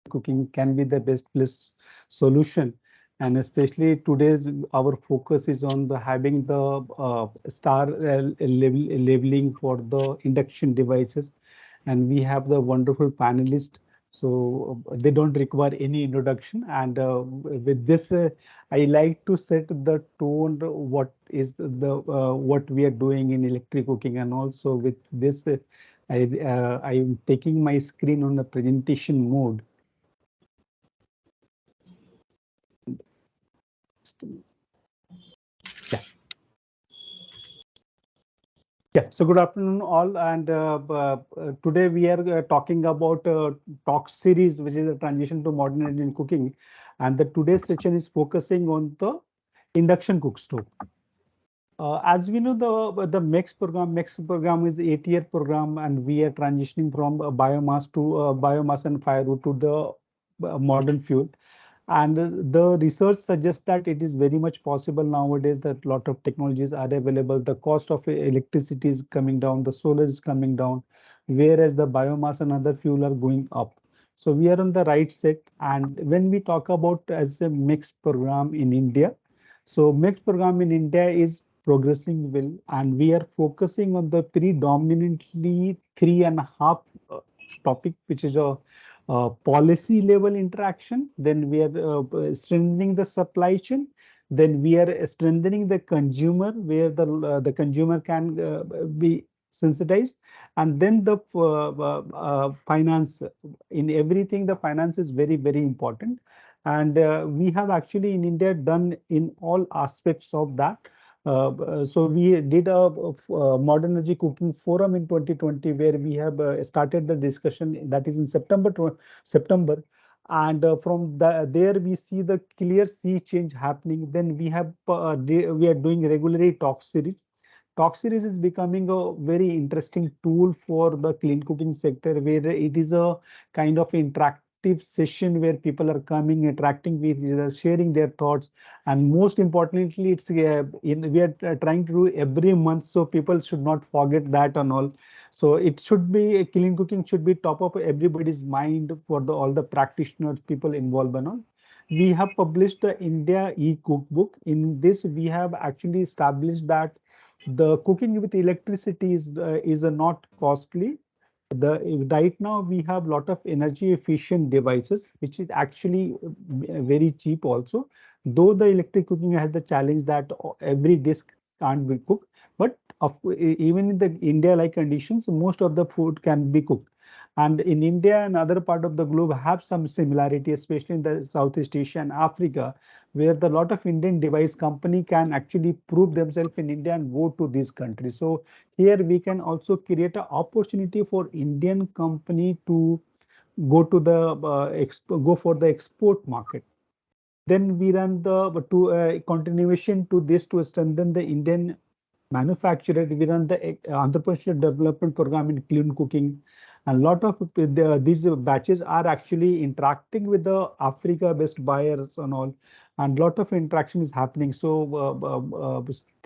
cooking can be the best place solution. And especially today's our focus is on the having the star labeling for the induction devices, and we have the wonderful panelists. So they don't require any introduction. And with this, I like to set the tone. What is the what we are doing in electric cooking, and also with this, I am taking my screen on the presentation mode. Yeah. Yeah, so good afternoon all, and today we are talking about talk series, which is a transition to modern Indian cooking, and the today's session is focusing on the induction cook stove. As we know, the MECS program is the 8-year program, and we are transitioning from biomass and firewood to the modern fuel. And the research suggests that it is very much possible nowadays that a lot of technologies are available. The cost of electricity is coming down, the solar is coming down, whereas the biomass and other fuel are going up. So we are on the right set. And when we talk about as a MECS program in India, so MECS program in India is progressing well, and we are focusing on the predominantly 3.5 topic, which is a policy level interaction. Then we are strengthening the supply chain. Then we are strengthening the consumer, where the consumer can be sensitized. And then the finance. In everything, the finance is very, very important. And we have actually in India done in all aspects of that. So we did a modern energy cooking forum in 2020, where we have started the discussion, that is in September. And from there we see the clear sea change happening. Then we have we are doing regularly talk series. Talk series is becoming a very interesting tool for the clean cooking sector, where it is a kind of interactive session where people are coming, interacting with each other, sharing their thoughts. And most importantly, it's we are trying to do every month, so people should not forget that and all. So it should be clean cooking should be top of everybody's mind for the all the practitioners, people involved and all. We have published the India e-cookbook. In this, we have actually established that the cooking with electricity is not costly. Right now we have a lot of energy efficient devices, which is actually very cheap also. Though the electric cooking has the challenge that every dish can't be cooked, but even in the India like conditions, most of the food can be cooked. And in India and other part of the globe have some similarity, especially in the Southeast Asia and Africa, where the lot of Indian device company can actually prove themselves in India and go to these countries. So here we can also create an opportunity for Indian company to go to the go for the export market. Then we run the continuation to this to strengthen the Indian manufacturer. We run the entrepreneurship development program in clean cooking. And a lot of these batches are actually interacting with the Africa-based buyers and all, and a lot of interaction is happening. So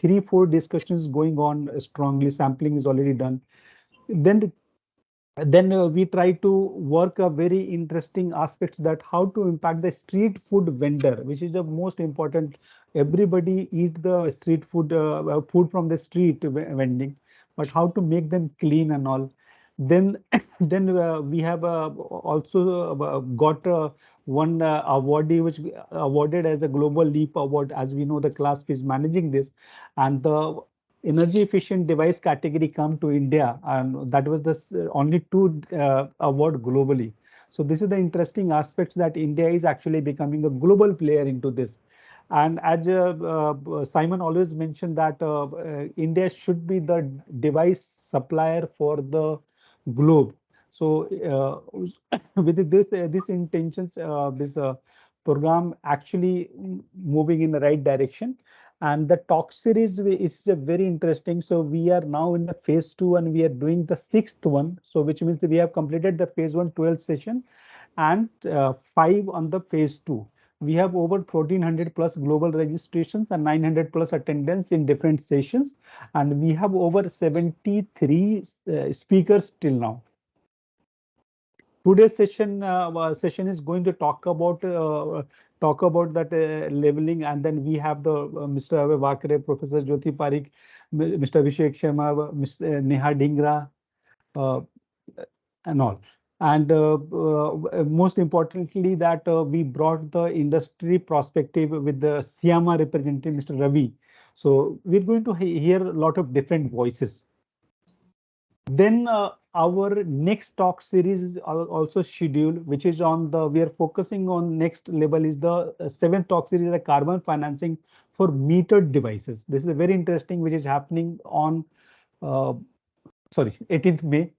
3-4 discussions going on strongly. Sampling is already done. Then we try to work a very interesting aspects, that how to impact the street food vendor, which is the most important. Everybody eat the street food, food from the street vending, but how to make them clean and all. Then then we have also got one awardee, which awarded as a global leap award. As we know, the CLASP is managing this, and the energy efficient device category come to India, and that was the only 2 award globally. So this is the interesting aspects, that India is actually becoming a global player into this. And as Simon always mentioned that India should be the device supplier for the globe. So with this intentions, this program actually moving in the right direction. And the talk series is very interesting. So we are now in the phase 2, and we are doing the 6th one. So which means that we have completed the phase 1 12th session, and 5 on the phase 2. We have over 1400 plus global registrations and 900 plus attendance in different sessions. And we have over 73 speakers till now. today's session is going to talk about that labeling, and then we have the Mr. Abhay Bakre, Professor Jyoti Parikh, Mr. Abhishek Sharma, Mr. Neha Dhingra, uh, and all. And most importantly, that we brought the industry perspective with the Siama representative, Mr. Ravi. So we're going to hear a lot of different voices. Then our next talk series is also scheduled, which is on we are focusing on next level is the seventh talk series, the carbon financing for metered devices. This is a very interesting, which is happening on, uh, sorry, 18th May,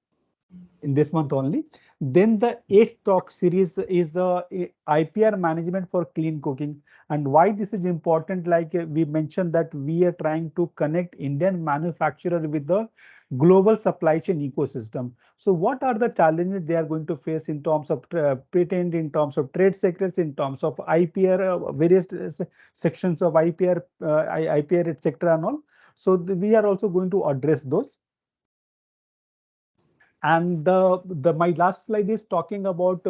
in this month only. Then the eighth talk series is IPR management for clean cooking. And why this is important, like we mentioned that we are trying to connect Indian manufacturer with the global supply chain ecosystem. So what are the challenges they are going to face in terms of patent, in terms of trade secrets, in terms of IPR, various sections of IPR, IPR, etc. and all. So we are also going to address those. And my last slide is talking about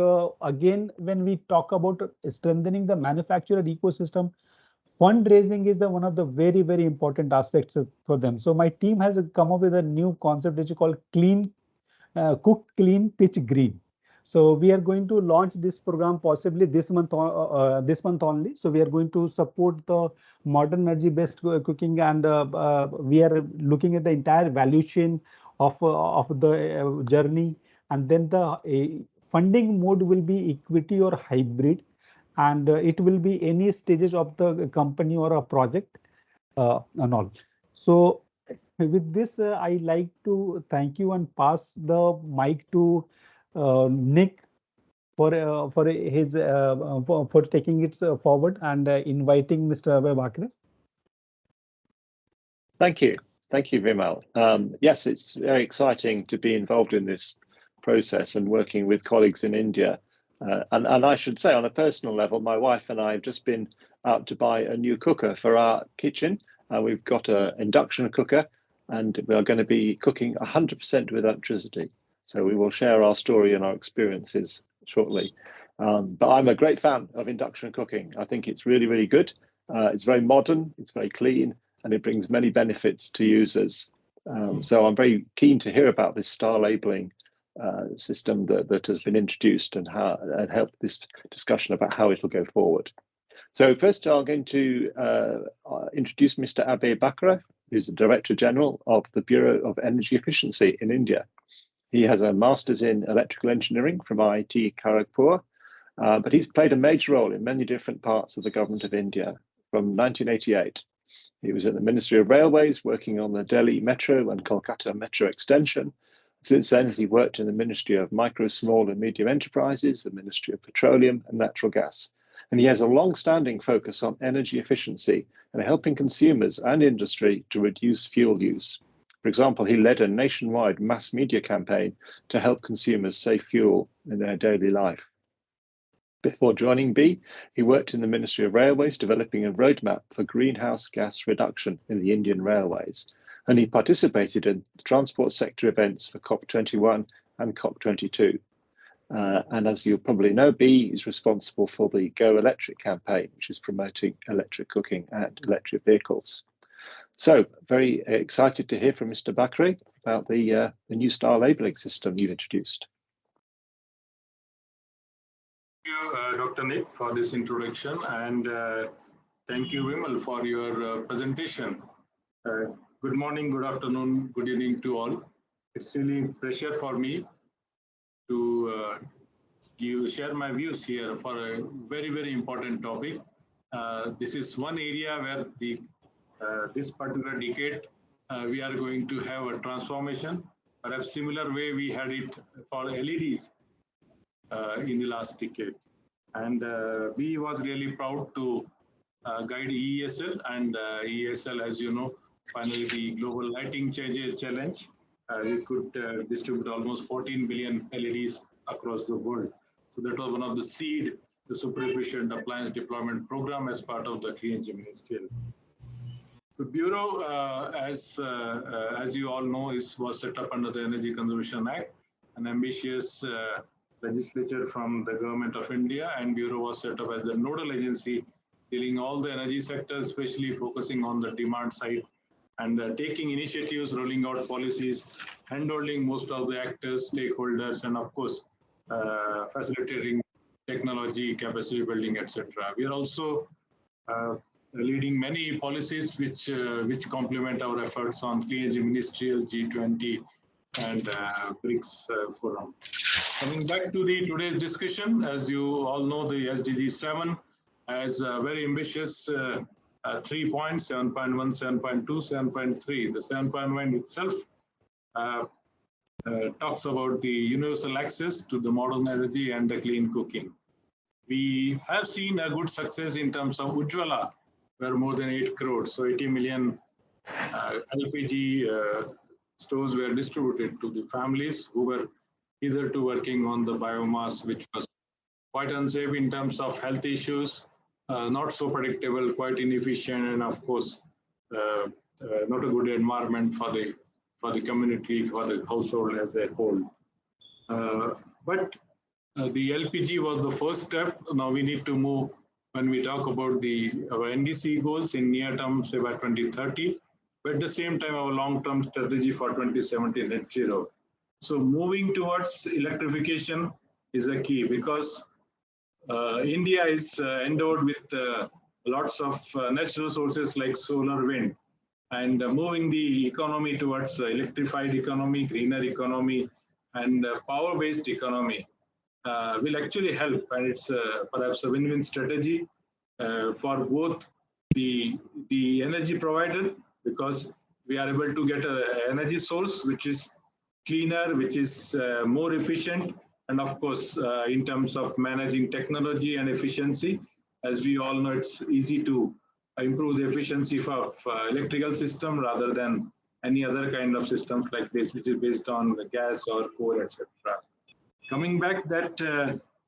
again, when we talk about strengthening the manufacturer ecosystem, fundraising is the one of the very important aspects for them. So my team has come up with a new concept which is called Cook Clean Pitch Green. So we are going to launch this program possibly this month only. So we are going to support the modern energy based cooking, and we are looking at the entire value chain of the journey. And then the funding mode will be equity or hybrid, and it will be any stages of the company or a project and all. So with this, I like to thank you and pass the mic to Nick for his for taking it forward, and inviting Mr. Abhay Bakre. Thank you. Thank you, Vimal. Yes, it's very exciting to be involved in this process and working with colleagues in India. And I should say, on a personal level, my wife and I have just been out to buy a new cooker for our kitchen. We've got an induction cooker, and we are going to be cooking 100% with electricity. So we will share our story and our experiences shortly. But I'm a great fan of induction cooking. I think it's really good. It's very modern, it's very clean, and it brings many benefits to users. So I'm very keen to hear about this star labeling system that has been introduced, and help this discussion about how it will go forward. So first, I'm going to introduce Mr. Abhay Bakre, who's the Director General of the Bureau of Energy Efficiency in India. He has a master's in electrical engineering from IIT Kharagpur, but he's played a major role in many different parts of the government of India from 1988. He was at the Ministry of Railways working on the Delhi Metro and Kolkata Metro extension. Since then, he worked in the Ministry of Micro, Small and Medium Enterprises, the Ministry of Petroleum and Natural Gas. And he has a long-standing focus on energy efficiency and helping consumers and industry to reduce fuel use. For example, he led a nationwide mass media campaign to help consumers save fuel in their daily life. Before joining B, he worked in the Ministry of Railways, developing a roadmap for greenhouse gas reduction in the Indian railways. And he participated in the transport sector events for COP21 and COP22. And as you probably know, B is responsible for the Go Electric campaign, which is promoting electric cooking and electric vehicles. So very excited to hear from Mr. Bakre about the new star labeling system you've introduced. Thank you, Dr. Nick, for this introduction, and thank you, Vimal, for your presentation. Good morning, good afternoon, good evening to all. It's really a pleasure for me to share my views here for a very important topic. This is one area where this particular decade we are going to have a transformation, perhaps similar way we had it for LEDs in the last decade. And we was really proud to guide EESL, and EESL, as you know, finally the Global Lighting Challenge. We could distribute almost 14 billion LEDs across the world. So that was one of the seed, the super efficient appliance deployment program as part of the Clean Energy Ministry. The Bureau, as you all know, was set up under the Energy Conservation Act, an ambitious legislature from the government of India, and Bureau was set up as the nodal agency dealing all the energy sector, especially focusing on the demand side and taking initiatives, rolling out policies, handholding most of the actors, stakeholders, and of course, facilitating technology, capacity building, etc. We are also leading many policies which complement our efforts on clean energy ministerial, G20, and BRICS forum. Coming back to the today's discussion, as you all know, the SDG 7 has very ambitious 3 points: 7.1, 7.2, 7.3. The 7.1 itself talks about the universal access to the modern energy and the clean cooking. We have seen a good success in terms of Ujjwala, where more than 8 crores, so 80 million LPG stoves were distributed to the families who were either to working on the biomass, which was quite unsafe in terms of health issues, not so predictable, quite inefficient, and of course, not a good environment for the community, for the household as a whole. But the LPG was the first step. Now we need to move when we talk about our NDC goals in near term, say by 2030, but at the same time, our long-term strategy for 2070 net zero. So moving towards electrification is a key, because India is endowed with lots of natural sources like solar, wind, and moving the economy towards electrified economy, greener economy, and power-based economy will actually help, and it's perhaps a win-win strategy for both the energy provider, because we are able to get an energy source which is cleaner, which is more efficient, and of course, in terms of managing technology and efficiency, as we all know, it's easy to improve the efficiency of electrical system rather than any other kind of systems like this, which is based on the gas or coal, etc. Coming back, that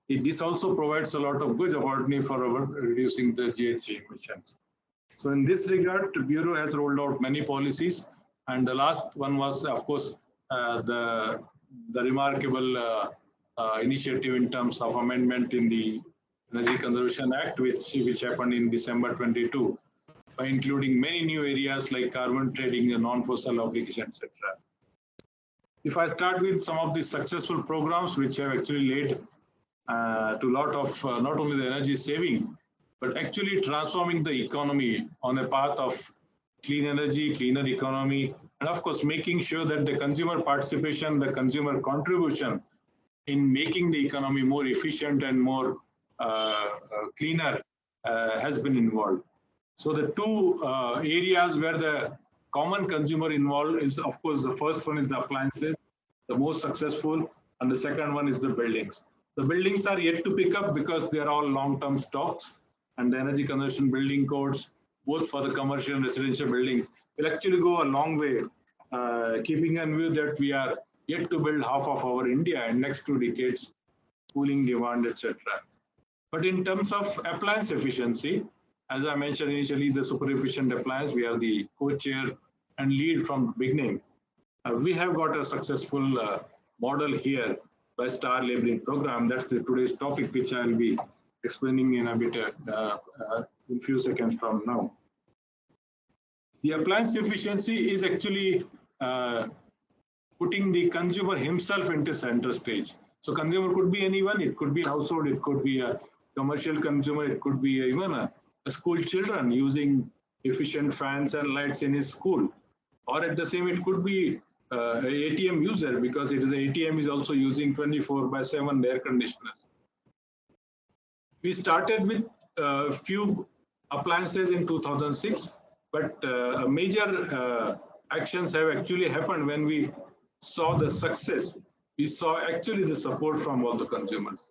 this also provides a lot of good opportunity for reducing the GHG emissions. So in this regard, the Bureau has rolled out many policies, and the last one was, of course, the remarkable initiative in terms of amendment in the Energy Conservation Act, which happened in December 22, by including many new areas like carbon trading and non-fossil obligation, etc. If I start with some of the successful programs which have actually led to a lot of not only the energy saving, but actually transforming the economy on a path of clean energy, cleaner economy, and of course making sure that the consumer participation, the consumer contribution in making the economy more efficient and more cleaner has been involved. So the two areas where the common consumer involved is, of course, the first one is the appliances, the most successful, and the second one is the buildings. The buildings are yet to pick up because they are all long-term stocks, and the energy conservation building codes, both for the commercial and residential buildings, will actually go a long way, keeping in view that we are yet to build half of our India in next 2 decades, cooling demand, etc. But in terms of appliance efficiency, as I mentioned initially, the super efficient appliance, we are the co-chair and lead from the beginning. We have got a successful model here by star labeling program. That's today's topic, which I will be explaining in a bit in few seconds from now. The appliance efficiency is actually putting the consumer himself into center stage. So consumer could be anyone, it could be household, it could be a commercial consumer, it could be even a school children using efficient fans and lights in his school. Or at the same, it could be an ATM user, because it is the ATM is also using 24/7 air conditioners. We started with a few appliances in 2006, but major actions have actually happened when we saw the success. We saw actually the support from all the consumers.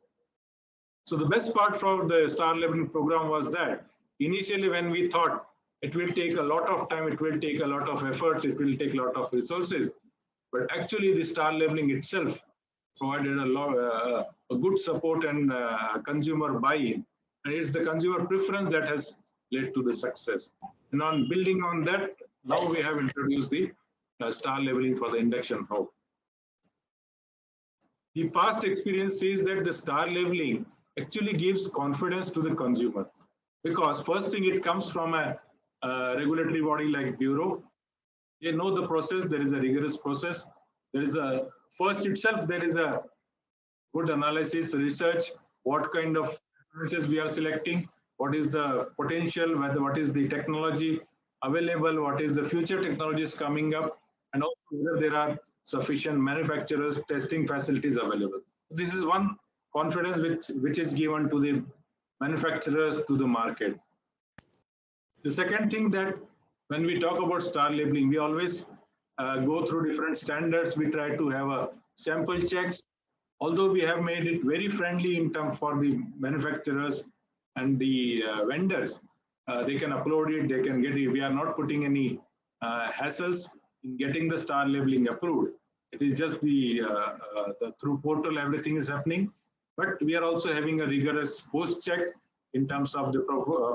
So the best part from the star labeling program was that initially when we thought it will take a lot of time, it will take a lot of efforts, it will take a lot of resources, but actually the star labeling itself provided a good support and consumer buy-in. And it's the consumer preference that has led to the success. And on building on that, now we have introduced the star labeling for the induction hob. The past experience says that the star labeling actually gives confidence to the consumer, because first thing, it comes from a regulatory body like Bureau. They know the process. There is a rigorous process. There is a first itself. There is a good analysis, research. What kind of references we are selecting? What is the potential? What is the technology available? What is the future technologies coming up? And also whether there are sufficient manufacturers, testing facilities available. This is one confidence which is given to the manufacturers, to the market. The second thing, that when we talk about star labeling, we always go through different standards. We try to have a sample checks. Although we have made it very friendly in terms for the manufacturers and the vendors, they can upload it, they can get it. We are not putting any hassles in getting the star labeling approved. It is just the through portal, everything is happening. But we are also having a rigorous post check in terms of the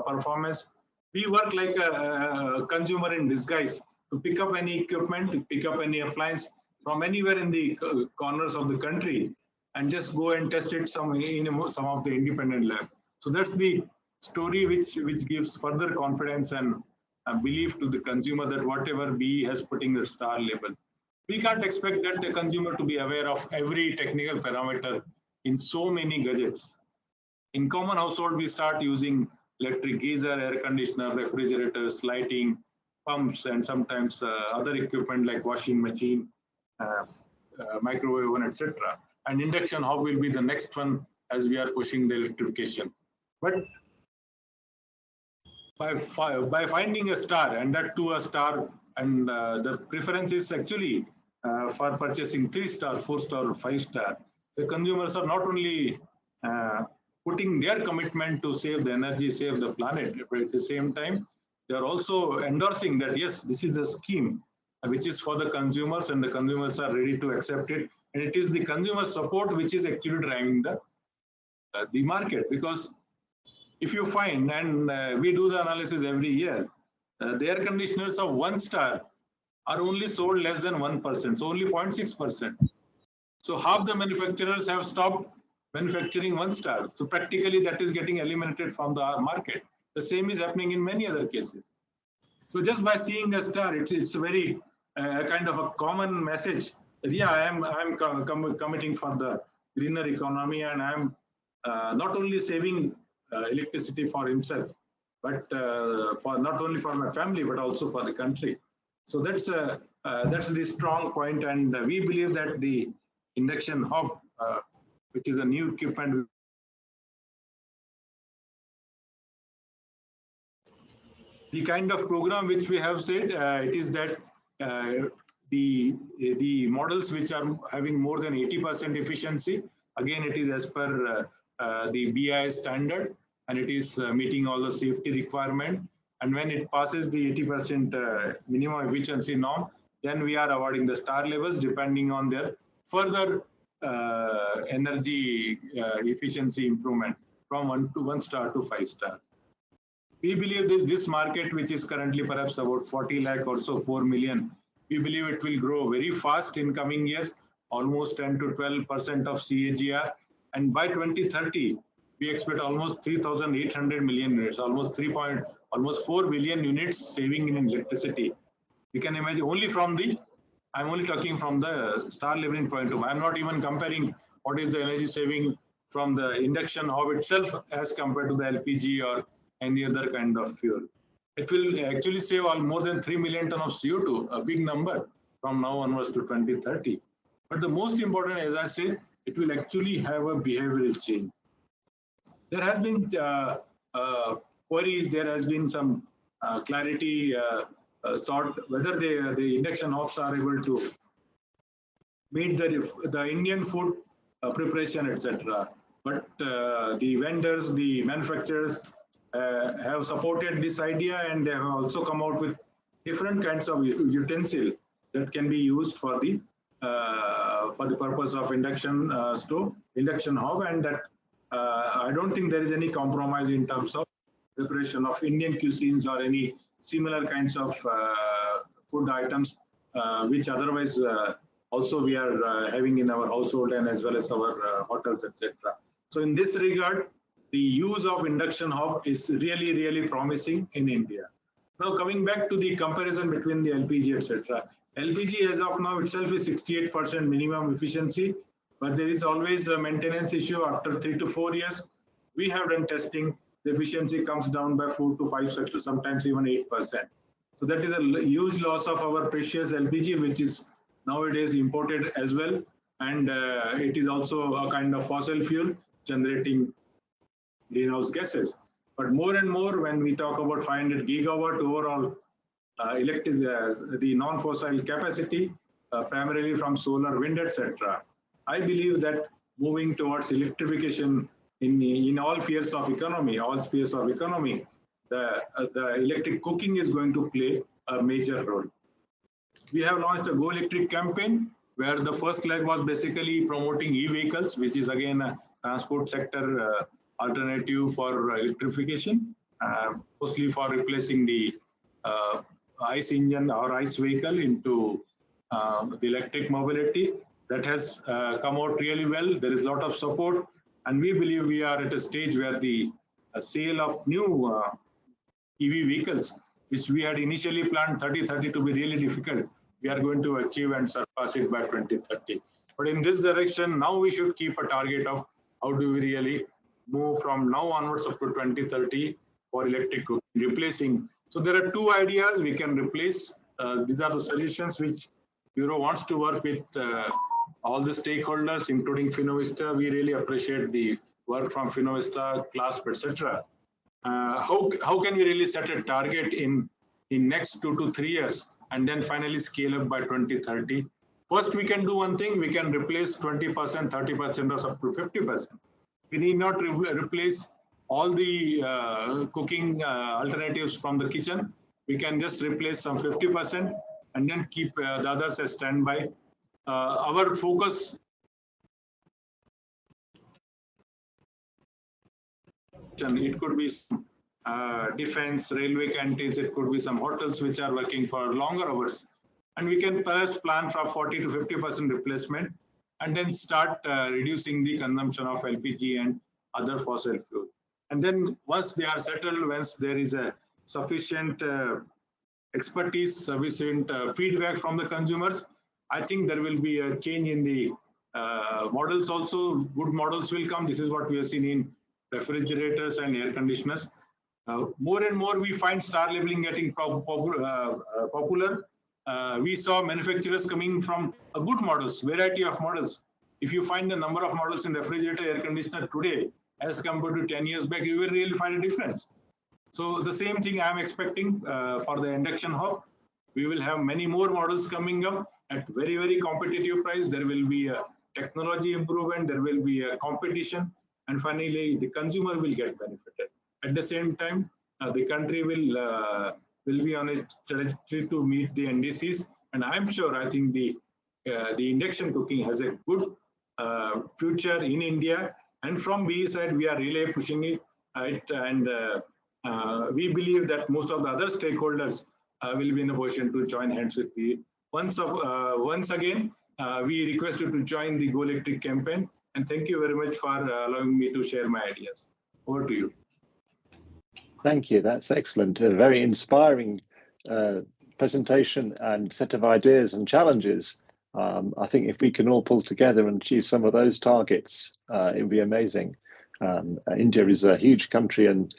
performance. We work like a consumer in disguise to pick up any equipment, to pick up any appliance from anywhere in the corners of the country, and just go and test it in some of the independent lab. So that's the story which gives further confidence and belief to the consumer that whatever BE has putting the star label. We can't expect that the consumer to be aware of every technical parameter in so many gadgets. In common household, we start using electric geyser, air conditioner, refrigerators, lighting, pumps, and sometimes other equipment like washing machine, microwave oven, etc. And induction hob will be the next one as we are pushing the electrification. But by finding a star, and that to a star, and the preference is actually for purchasing 3-star, 4-star, or 5-star, the consumers are not only putting their commitment to save the energy, save the planet, but at the same time, they are also endorsing that, yes, this is a scheme which is for the consumers, and the consumers are ready to accept it. And it is the consumer support which is actually driving the market. Because if you find, and we do the analysis every year, the air conditioners of 1-star are only sold less than 1%, so only 0.6%. So half the manufacturers have stopped manufacturing 1-star. So practically that is getting eliminated from the market. The same is happening in many other cases. So just by seeing a star, it's a very kind of a common message that, yeah, I'm committing for the greener economy, and I'm not only saving electricity for himself, but for not only for my family, but also for the country. So that's the strong point, and we believe that the induction hob, which is a new equipment, the kind of program which we have said, it is that the models which are having more than 80% efficiency, again, it is as per the BIS standard, and it is meeting all the safety requirement. And when it passes the 80% minimum efficiency norm, then we are awarding the star levels depending on their further energy efficiency improvement from 1-star to 5-star. We believe this market, which is currently perhaps about 40 lakh or so, 4 million, we believe it will grow very fast in coming years, almost 10 to 12% of CAGR. And by 2030, we expect almost 3,800 million units, almost 4 billion units saving in electricity. You can imagine only from I'm only talking from the star labeling point of view. I'm not even comparing what is the energy saving from the induction hob itself as compared to the LPG or any other kind of fuel. It will actually save more than 3 million tons of CO2, a big number from now onwards to 2030. But the most important, as I said, it will actually have a behavioral change. There has been queries, there has been some clarity sought whether the induction hobs are able to meet the Indian food preparation, etc. But the vendors, the manufacturers have supported this idea, and they have also come out with different kinds of utensils that can be used for the purpose of induction stove, induction hob, and that I don't think there is any compromise in terms of preparation of Indian cuisines or any similar kinds of food items which otherwise also we are having in our household and as well as our hotels, etc. So in this regard, the use of induction hob is really, really promising in India. Now coming back to the comparison between the LPG, etc. LPG as of now itself is 68% minimum efficiency, but there is always a maintenance issue after 3 to 4 years. We have done testing, the efficiency comes down by 4 to 5, sometimes even 8%. So that is a huge loss of our precious LPG, which is nowadays imported as well. And it is also a kind of fossil fuel generating greenhouse gases. But more and more, when we talk about 500 gigawatt overall the non-fossil capacity, primarily from solar, wind, etc., I believe that moving towards electrification in all spheres of economy, the electric cooking is going to play a major role. We have launched a Go Electric campaign, where the first leg was basically promoting e-vehicles, which is again a transport sector alternative for electrification, mostly for replacing the ICE engine or ICE vehicle into the electric mobility. That has come out really well. There is a lot of support, and we believe we are at a stage where the sale of new EV vehicles, which we had initially planned 2030 to be really difficult, we are going to achieve and surpass it by 2030. But in this direction, now we should keep a target of how do we really move from now onwards up to 2030 for electric cooking, replacing. So there are two ideas we can replace. These are the suggestions which Bureau wants to work with all the stakeholders, including Finovista. We really appreciate the work from Finovista, CLASP, etc. How can we really set a target in next 2 to 3 years and then finally scale up by 2030? First, we can do one thing. We can replace 20%, 30%, or up to 50%. We need not replace all the cooking alternatives from the kitchen. We can just replace some 50% and then keep the others as standby. Our focus it could be defense, railway canteens, it could be some hotels which are working for longer hours. And we can perhaps plan for 40 to 50% replacement and then start reducing the consumption of LPG and other fossil fuel. And then once they are settled, once there is a sufficient expertise, sufficient feedback from the consumers, I think there will be a change in the models also. Good models will come. This is what we have seen in refrigerators and air conditioners. More and more we find star labeling getting popular. We saw manufacturers coming from a good models, variety of models. If you find the number of models in refrigerator, air conditioner today as compared to 10 years back, you will really find a difference. So the same thing I'm expecting for the induction hob. We will have many more models coming up at very, very competitive price. There will be a technology improvement, there will be a competition, and finally the consumer will get benefited. At the same time, the country will be on a trajectory to meet the NDCs, and I'm sure, I think the induction cooking has a good future in India, and from BE side we are really pushing it, and we believe that most of the other stakeholders will be in a position to join hands with me. Once again, we request you to join the Go Electric campaign, and thank you very much for allowing me to share my ideas. Over to you. Thank you. That's excellent. A very inspiring presentation and set of ideas and challenges. I think if we can all pull together and achieve some of those targets, it would be amazing. India is a huge country and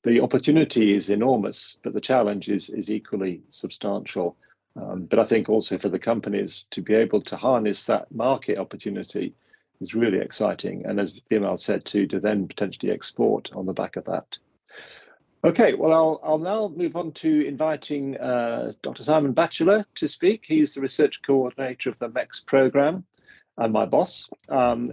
the opportunity is enormous, but the challenge is equally substantial. But I think also for the companies to be able to harness that market opportunity is really exciting. And as Vimal said too, to then potentially export on the back of that. Okay, well, I'll now move on to inviting Dr. Simon Batchelor to speak. He's the research coordinator of the MECS program and my boss.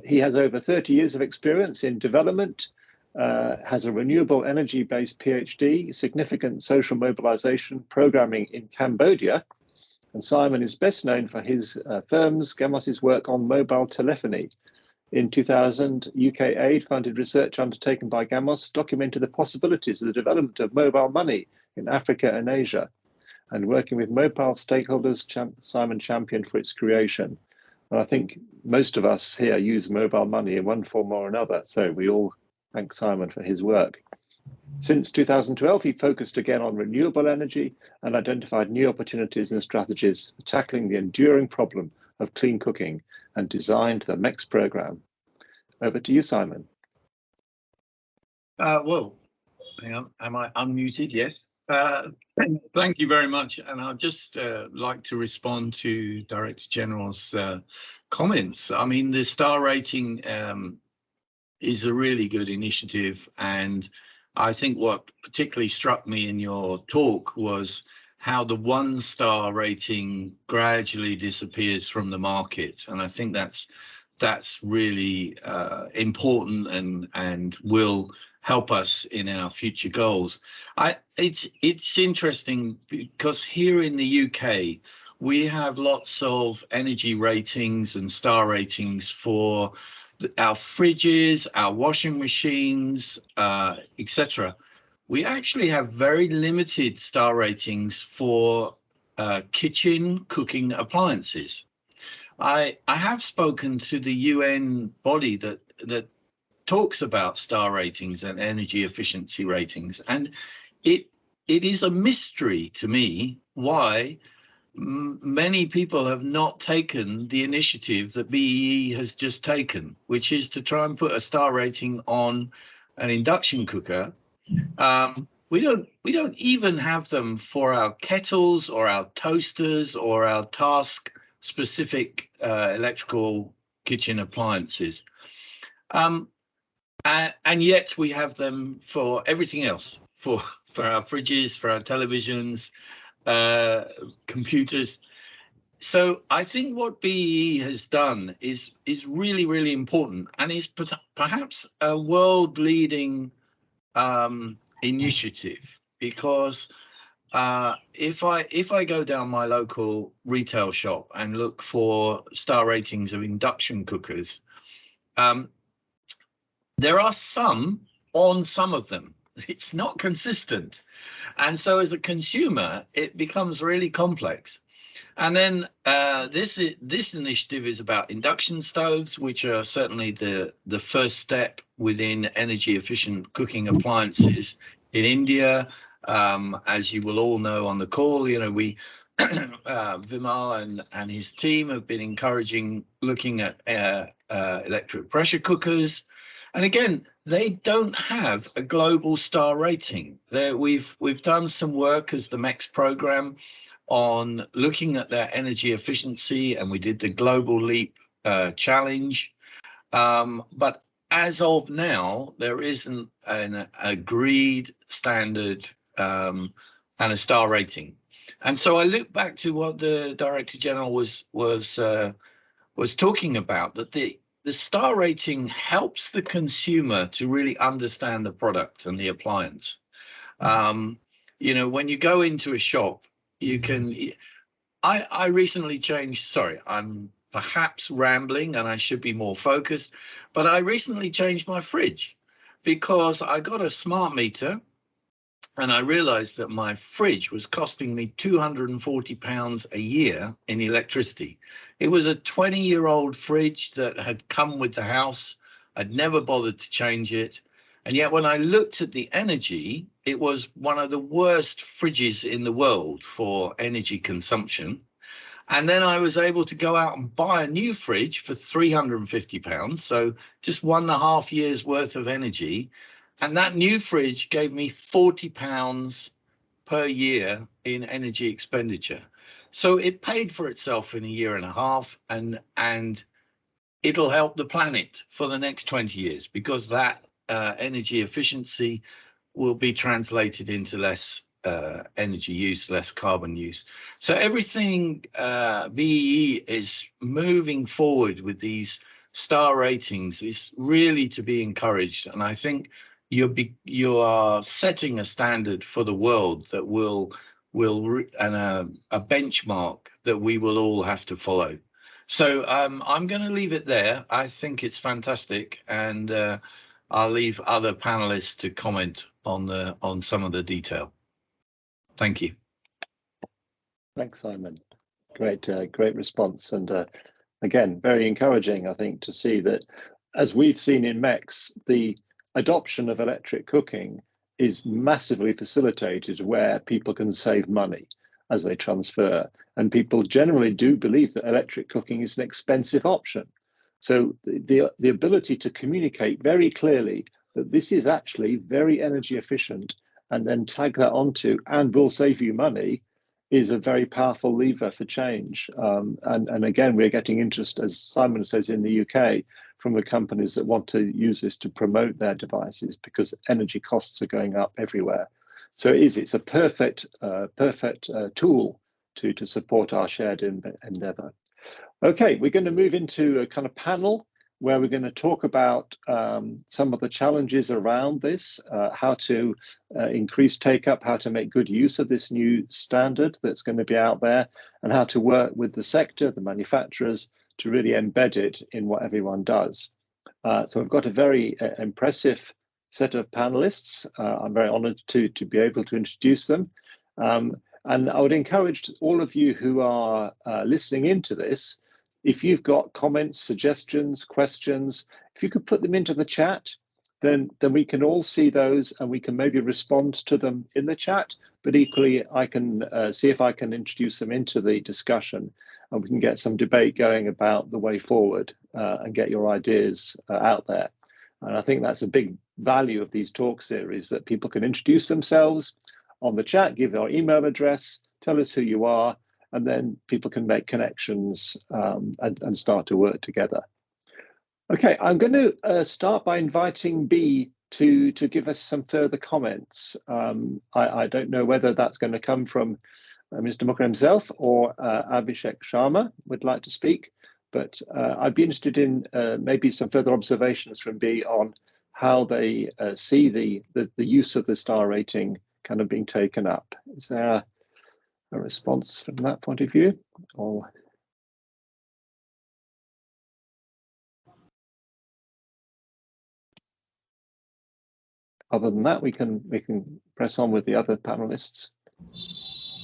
He has over 30 years of experience in development, has a renewable energy-based PhD, significant social mobilization programming in Cambodia. And Simon is best known for his firm's Gamos' work on mobile telephony. In 2000, UK aid-funded research undertaken by Gamos documented the possibilities of the development of mobile money in Africa and Asia. And working with mobile stakeholders, Simon championed for its creation. And I think most of us here use mobile money in one form or another. So we all thank Simon for his work. Since 2012, he focused again on renewable energy and identified new opportunities and strategies for tackling the enduring problem of clean cooking and designed the MECS program. Over to you, Simon. Well, hang on, am I unmuted? Yes. Thank you very much. And I'd just like to respond to Director General's comments. I mean, the star rating is a really good initiative. And I think what particularly struck me in your talk was how the 1-star rating gradually disappears from the market. And I think that's really important and will help us in our future goals. It's interesting because here in the UK, we have lots of energy ratings and star ratings for our fridges, our washing machines, etc. We actually have very limited star ratings for kitchen cooking appliances. I have spoken to the UN body that talks about star ratings and energy efficiency ratings, and it is a mystery to me why many people have not taken the initiative that BEE has just taken, which is to try and put a star rating on an induction cooker. We don't even have them for our kettles or our toasters or our task specific electrical kitchen appliances. And yet we have them for everything else, for our fridges, for our televisions, computers. So I think what BEE has done is really, really important and is perhaps a world-leading initiative, because if I go down my local retail shop and look for star ratings of induction cookers, there are some on some of them. It's not consistent. And so as a consumer, it becomes really complex. And then this initiative is about induction stoves, which are certainly the first step within energy efficient cooking appliances in India. As you will all know on the call, you know, we Vimal and his team have been encouraging looking at electric pressure cookers. And again, they don't have a global star rating. We've done some work as the MECS program on looking at their energy efficiency, and we did the Global Leap challenge. But as of now, there isn't an agreed standard and a star rating. And so I look back to what the Director General was talking about, that the star rating helps the consumer to really understand the product and the appliance. You know, when you go into a shop, you can. I recently changed. Sorry, I'm perhaps rambling, and I should be more focused. But I recently changed my fridge because I got a smart meter, and I realized that my fridge was costing me £240 a year in electricity. It was a 20-year-old fridge that had come with the house. I'd never bothered to change it. And yet when I looked at the energy, it was one of the worst fridges in the world for energy consumption. And then I was able to go out and buy a new fridge for £350. So just 1.5 years worth of energy. And that new fridge gave me £40 per year in energy expenditure. So it paid for itself in 1.5 years, and it'll help the planet for the next 20 years because that energy efficiency will be translated into less energy use, less carbon use. So everything BEE is moving forward with these star ratings is really to be encouraged. And I think you are setting a standard for the world that will and a benchmark that we will all have to follow. So I'm going to leave it there. I think it's fantastic, and I'll leave other panelists to comment on some of the detail. Thank you. Thanks, Simon. Great response, and again, very encouraging, I think, to see that, as we've seen in MECS, the adoption of electric cooking is massively facilitated where people can save money as they transfer. And people generally do believe that electric cooking is an expensive option. So the ability to communicate very clearly that this is actually very energy efficient and then tag that onto and will save you money is a very powerful lever for change. And again, we're getting interest, as Simon says, in the UK from the companies that want to use this to promote their devices because energy costs are going up everywhere. So it's a perfect tool to support our shared endeavour. Okay, we're going to move into a kind of panel where we're going to talk about some of the challenges around this, how to increase take-up, how to make good use of this new standard that's going to be out there, and how to work with the sector, the manufacturers, to really embed it in what everyone does. So we've got a very impressive set of panelists. I'm very honoured to be able to introduce them. And I would encourage all of you who are listening into this, if you've got comments, suggestions, questions, if you could put them into the chat, then we can all see those and we can maybe respond to them in the chat. But equally, I can see if I can introduce them into the discussion and we can get some debate going about the way forward and get your ideas out there. And I think that's a big value of these talk series, that people can introduce themselves on the chat, give your email address, tell us who you are, and then people can make connections and start to work together. Okay, I'm going to start by inviting B to give us some further comments. I don't know whether that's going to come from Mr. Mukher himself or Abhishek Sharma would like to speak, but I'd be interested in maybe some further observations from B on how they see the use of the star rating kind of being taken up. Is there a response from that point of view? Or other than that, we can press on with the other panelists.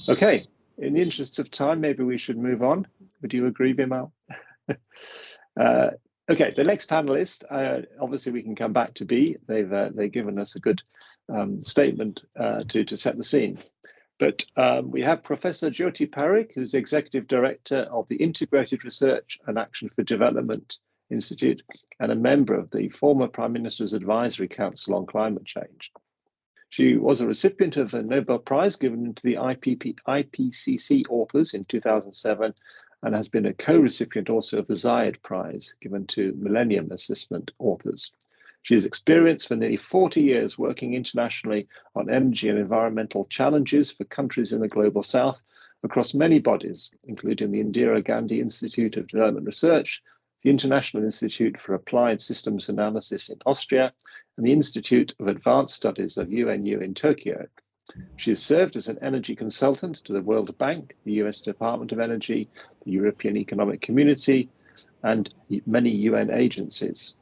Okay, in the interest of time, maybe we should move on. Would you agree, Vimal? Okay, the next panelist, obviously we can come back to B. They've given us a good statement to set the scene. But we have Professor Jyoti Parikh, who's Executive Director of the Integrated Research and Action for Development Institute and a member of the former Prime Minister's Advisory Council on Climate Change. She was a recipient of a Nobel Prize given to the IPCC authors in 2007 and has been a co-recipient also of the Zayed Prize given to Millennium Assessment authors. She has experience for nearly 40 years working internationally on energy and environmental challenges for countries in the Global South across many bodies, including the Indira Gandhi Institute of Development Research, the International Institute for Applied Systems Analysis in Austria, and the Institute of Advanced Studies of UNU in Tokyo. She has served as an energy consultant to the World Bank, the US Department of Energy, the European Economic Community, and many UN agencies.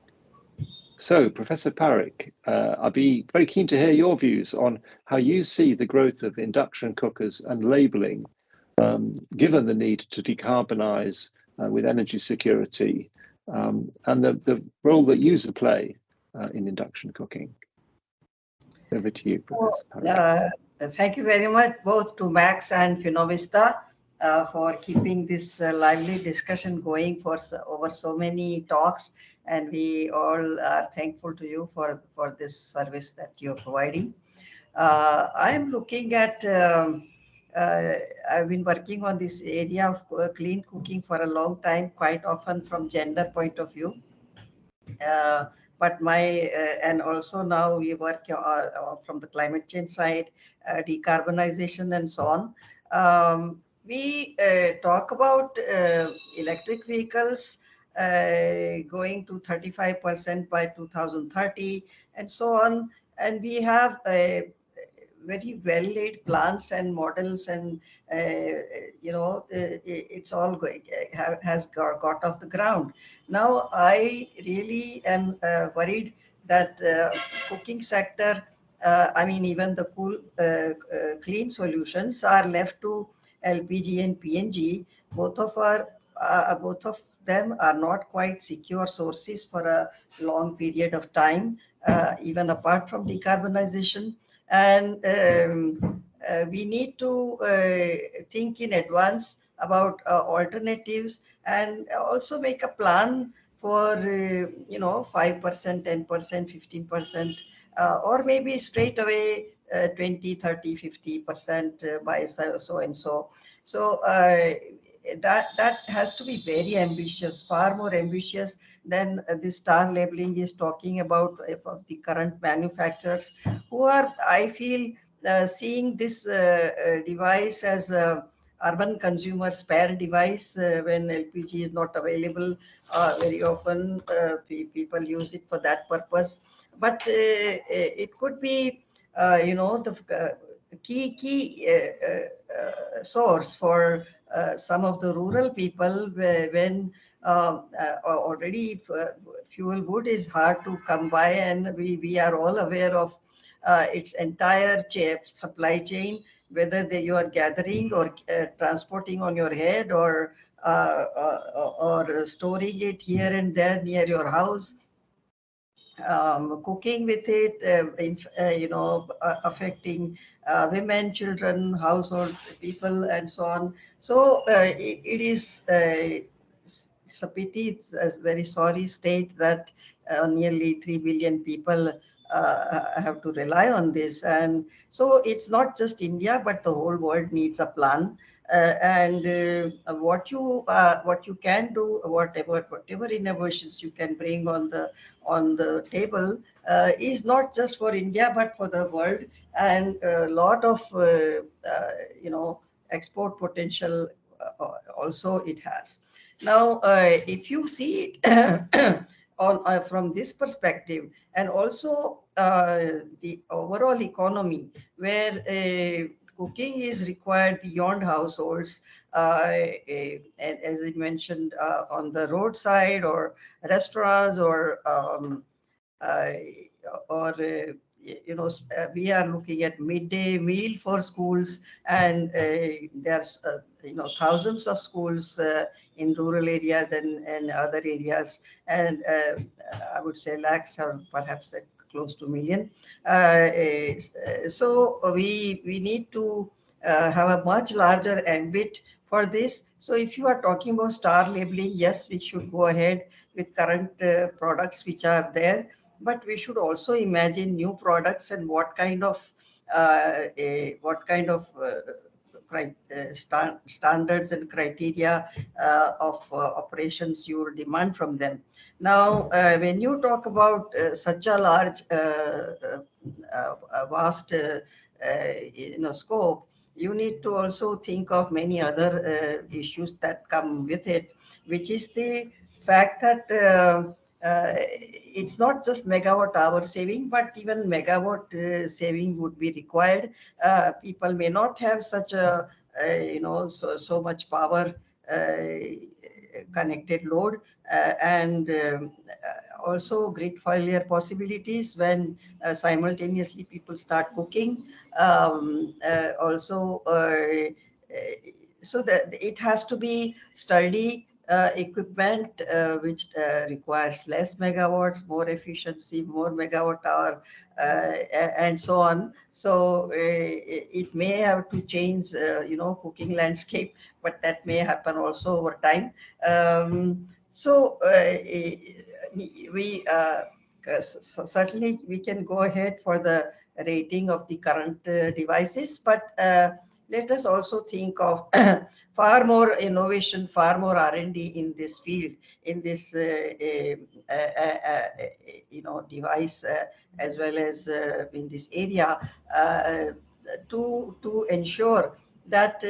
So, Professor Parikh, I'd be very keen to hear your views on how you see the growth of induction cookers and labelling, given the need to decarbonise with energy security, and the role that users play in induction cooking. Over to you, Professor Parikh. Thank you very much, both to MECS and Finovista, for keeping this lively discussion going for over so many talks. And we all are thankful to you for this service that you're providing. I'm looking at, I've been working on this area of clean cooking for a long time, quite often from gender point of view. But and also now we work from the climate change side, decarbonization and so on. We talk about electric vehicles going to 35% by 2030 and so on. And we have very well laid plans and models, and it's all going has got off the ground. Now I really am worried that cooking sector, I mean even the clean solutions are left to LPG and PNG. Both of both of them are not quite secure sources for a long period of time, even apart from decarbonization. And we need to think in advance about alternatives, and also make a plan for 5%, 10%, 15%, or maybe straight away 20, 30, 50% by so and so. So that has to be very ambitious, far more ambitious than the star labeling is talking about of the current manufacturers, who are, I feel, seeing this device as a urban consumer spare device. When LPG is not available, very often people use it for that purpose. But it could be, the key source for some of the rural people, when already fuel wood is hard to come by, and we are all aware of its entire supply chain, whether you are gathering or transporting on your head, or storing it here and there near your house, cooking with it, affecting women, children, household people, and so on. So it is it's a pity, it's a very sorry state that nearly 3 billion people have to rely on this. And so it's not just India, but the whole world needs a plan. And what you can do, whatever innovations you can bring on the table, is not just for India but for the world, and a lot of export potential also it has. Now, if you see it on from this perspective, and also the overall economy, where cooking is required beyond households, and as I mentioned, on the roadside, or restaurants, uh, we are looking at midday meal for schools, and there's thousands of schools in rural areas and other areas, and I would say lakhs, or perhaps close to million. So we need to have a much larger ambit for this. So if you are talking about star labeling, yes, we should go ahead with current products which are there, but we should also imagine new products, and what kind of standards and criteria of operations you will demand from them. Now, when you talk about such a large, vast, scope, you need to also think of many other issues that come with it, which is the fact that it's not just megawatt hour saving, but even megawatt saving would be required. People may not have such a so much power connected load, and also grid failure possibilities when simultaneously people start cooking. Also, so that it has to be sturdy equipment, which requires less megawatts, more efficiency, more megawatt hour, and so on. So it may have to change, cooking landscape, but that may happen also over time. So we certainly we can go ahead for the rating of the current devices, but let us also think of far more innovation, far more R&D in this field, in this device, as well as in this area, to ensure that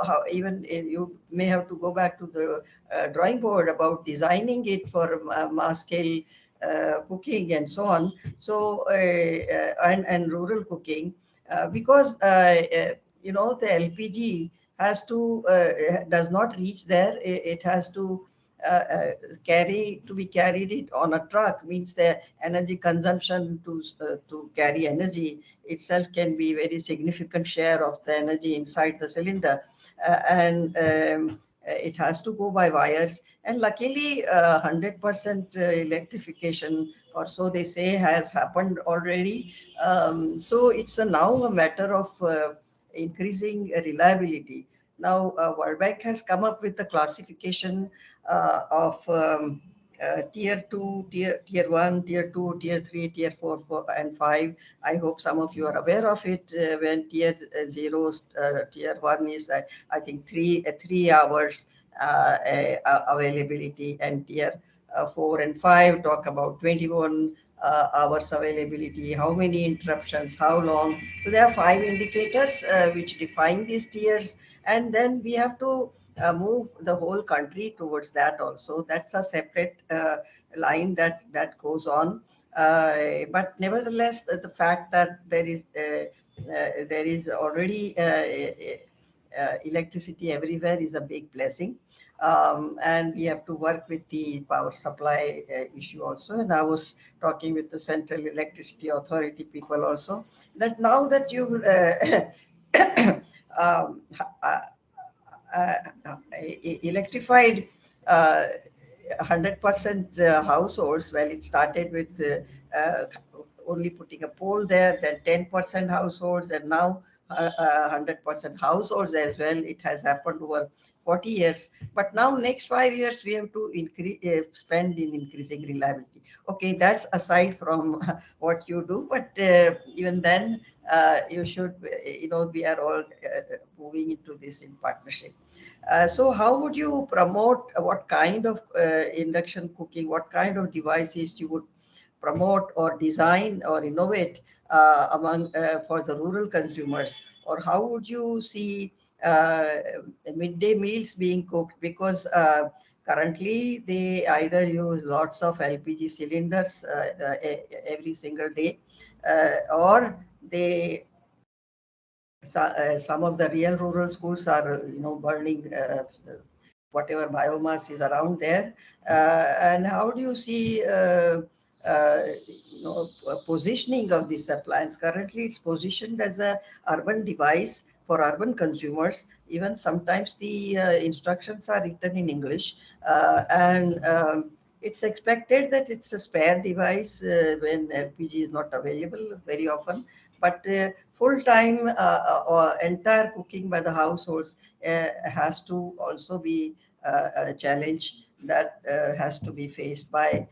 how even you may have to go back to the drawing board about designing it for mass scale cooking and so on. So and rural cooking, because the LPG has to does not reach there. It has to be carried it on a truck, means the energy consumption to carry energy itself can be very significant share of the energy inside the cylinder. And it has to go by wires. And luckily, 100% electrification or so they say has happened already. So it's now a matter of increasing reliability. Now, World Bank has come up with a classification of tier 2, tier 1, tier 2, tier 3, tier 4, and 5. I hope some of you are aware of it. When tier 0, tier 1 is, I think, 3 hours availability, and tier 4 and 5 talk about 21 hours availability, how many interruptions, how long. So there are 5 indicators which define these tiers, and then we have to move the whole country towards that also. That's a separate line that goes on. But nevertheless, the fact that there is already electricity everywhere is a big blessing. And we have to work with the power supply issue also. And I was talking with the Central Electricity Authority people also, that now that you electrified 100% households. Well, it started with only putting a pole there, then 10% households, and now 100% households as well. It has happened over 40 years. But now next 5 years, we have to increase spend in increasing reliability. Okay, that's aside from what you do, but even then, you should, we are all moving into this in partnership. So how would you promote what kind of induction cooking, what kind of devices you would promote or design or innovate among for the rural consumers? Or how would you see midday meals being cooked? Because currently they either use lots of LPG cylinders every single day, or they some of the real rural schools are burning whatever biomass is around there. And how do you see positioning of this appliance? Currently it's positioned as a urban device for urban consumers. Even sometimes the instructions are written in English, and it's expected that it's a spare device when LPG is not available very often. But full-time or entire cooking by the households has to also be a challenge that has to be faced by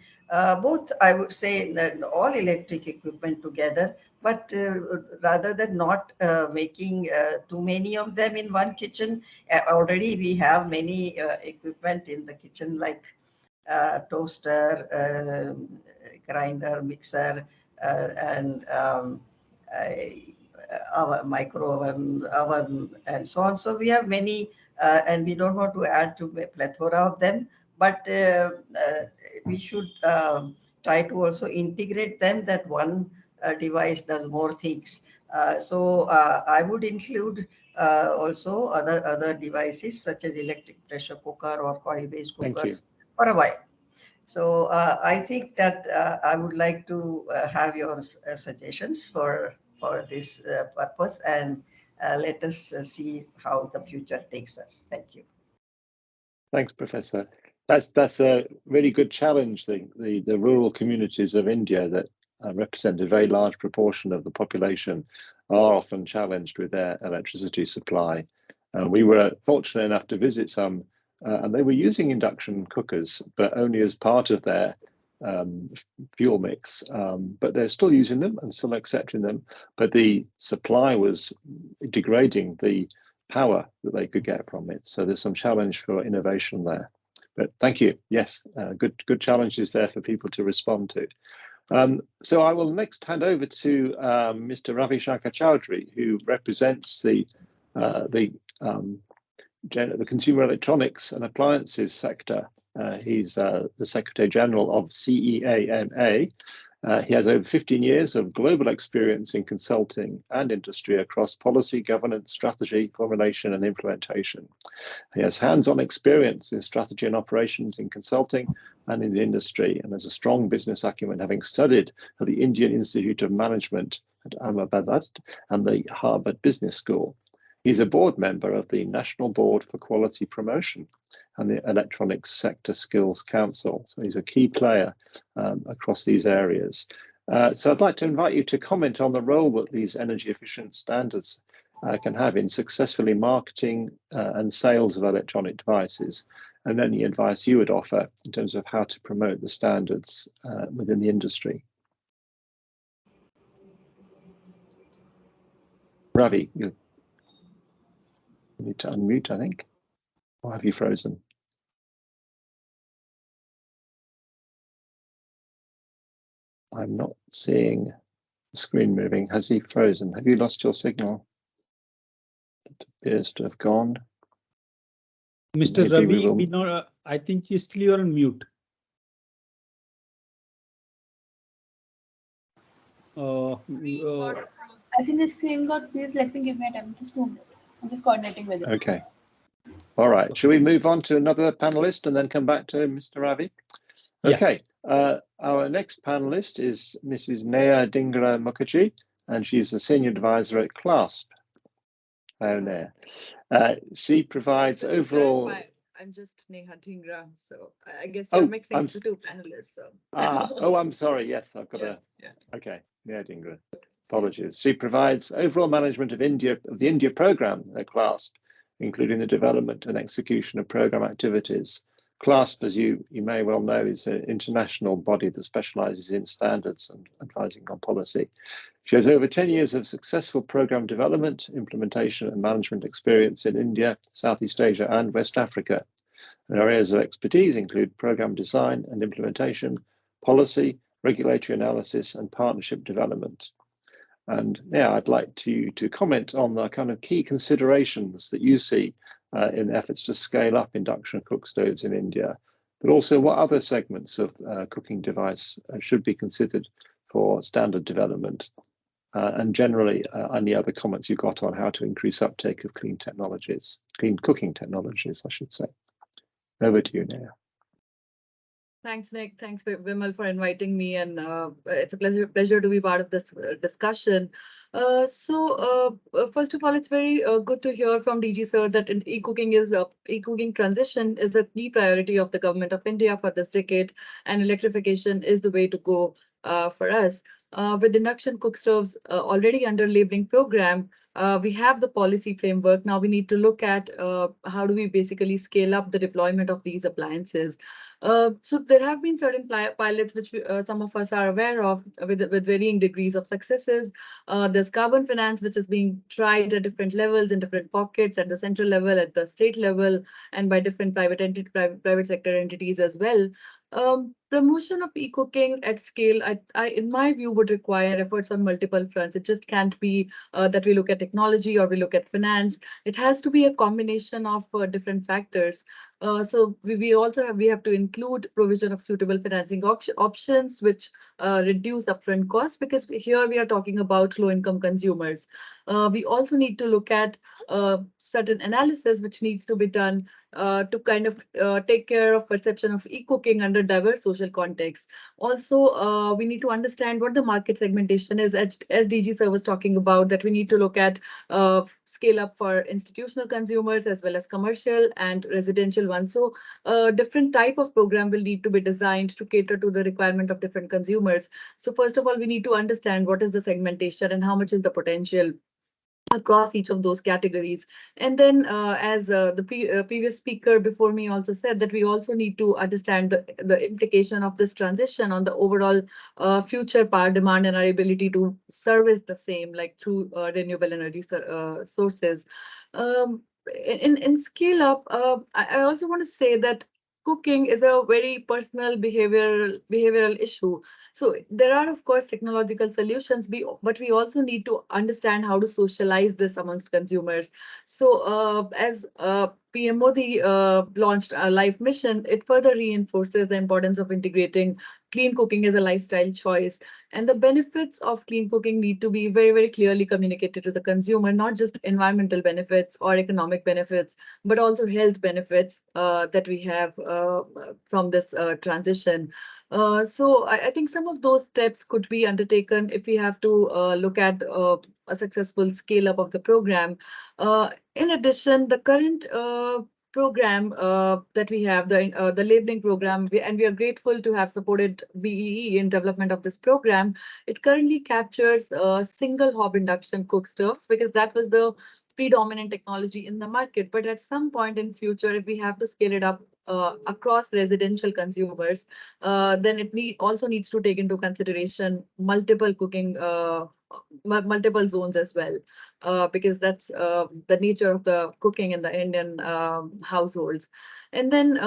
both, I would say, all electric equipment together. But rather than not making too many of them in one kitchen, already we have many equipment in the kitchen, like toaster, grinder, mixer, and our micro oven, and so on. So we have many, and we don't want to add to a plethora of them, but we should try to also integrate them, that one device does more things. So I would include also other devices such as electric pressure cooker or coil-based cookers for a while. So I think that I would like to have your suggestions for this purpose, and let us see how the future takes us. Thank you. Thanks, Professor. That's a really good challenge. The rural communities of India that represent a very large proportion of the population are often challenged with their electricity supply. We were fortunate enough to visit some, and they were using induction cookers, but only as part of their fuel mix. But they're still using them and still accepting them. But the supply was degrading the power that they could get from it. So there's some challenge for innovation there. But thank you. Yes, good challenges there for people to respond to. So I will next hand over to Mr. Ravi Shankar Chowdhury, who represents the consumer electronics and appliances sector. He's the Secretary General of CEAMA. He has over 15 years of global experience in consulting and industry across policy, governance, strategy, formulation, and implementation. He has hands-on experience in strategy and operations in consulting and in the industry, and has a strong business acumen, having studied at the Indian Institute of Management at Ahmedabad and the Harvard Business School. He's a board member of the National Board for Quality Promotion and the Electronics Sector Skills Council. So he's a key player across these areas. So I'd like to invite you to comment on the role that these energy efficient standards can have in successfully marketing and sales of electronic devices, and any advice you would offer in terms of how to promote the standards within the industry. Ravi, you need to unmute, I think. Or have you frozen? I'm not seeing the screen moving. Has he frozen? Have you lost your signal? It appears to have gone. Mr. Ravi, I think you still are on mute. I think the screen got freeze. Let me give me a time. Just 2 minutes. I'm just coordinating with it. Okay. All right. Shall we move on to another panelist and then come back to Mr. Ravi? Okay. Yeah. Our next panelist is Mrs. Neha Dhingra Mukherjee, and she's a senior advisor at CLASP. Hello, Neha. She provides overall. I'm just Neha Dhingra, so I guess you're mixing the two panelists. So. I'm sorry. Yes, I've got Okay, Neha Dhingra. Apologies. She provides overall management of the India program at CLASP, including the development and execution of program activities. CLASP, as you may well know, is an international body that specializes in standards and advising on policy. She has over 10 years of successful program development, implementation and management experience in India, Southeast Asia and West Africa. Her areas of expertise include program design and implementation, policy, regulatory analysis and partnership development. And now I'd like you to comment on the kind of key considerations that you see in efforts to scale up induction cookstoves in India, but also what other segments of cooking device should be considered for standard development, and generally any other comments you've got on how to increase uptake of clean cooking technologies, I should say. Over to you, Neha. Thanks, Nick. Thanks, Vimal, for inviting me, and it's a pleasure to be part of this discussion. First of all, it's very good to hear from DG Sir that e-cooking transition is a key priority of the Government of India for this decade, and electrification is the way to go for us. With induction cookstoves already under labeling program, we have the policy framework. Now we need to look at how do we basically scale up the deployment of these appliances. So there have been certain pilots which some of us are aware of with varying degrees of successes. There's carbon finance, which is being tried at different levels in different pockets, at the central level, at the state level, and by different private sector entities as well. Promotion of e-cooking at scale, in my view, would require efforts on multiple fronts. It just can't be that we look at technology or we look at finance. It has to be a combination of different factors. So we have to include provision of suitable financing options, which reduce upfront costs, because here we are talking about low-income consumers. We also need to look at certain analysis which needs to be done to kind of take care of perception of e-cooking under diverse social contexts. Also, we need to understand what the market segmentation is, as DG Sir was talking about, that we need to look at scale up for institutional consumers as well as commercial and residential ones. So different type of program will need to be designed to cater to the requirement of different consumers. So first of all, we need to understand what is the segmentation and how much is the potential across each of those categories. And then as the previous speaker before me also said, that we also need to understand the implication of this transition on the overall future power demand and our ability to service the same, like through renewable energy sources. In scale up, I also want to say that cooking is a very personal behavioral issue. So there are, of course, technological solutions, but we also need to understand how to socialize this amongst consumers. So as PM Modi launched a life mission, it further reinforces the importance of integrating clean cooking as a lifestyle choice. And the benefits of clean cooking need to be very, very clearly communicated to the consumer, not just environmental benefits or economic benefits, but also health benefits that we have from this transition. So I think some of those steps could be undertaken if we have to look at a successful scale up of the program. In addition, the current program that we have, the labeling program, and we are grateful to have supported BEE in development of this program. It currently captures single hob induction cook stoves because that was the predominant technology in the market. But at some point in future, if we have to scale it up across residential consumers, then it also needs to take into consideration multiple cooking, multiple zones as well, because that's the nature of the cooking in the Indian households. And then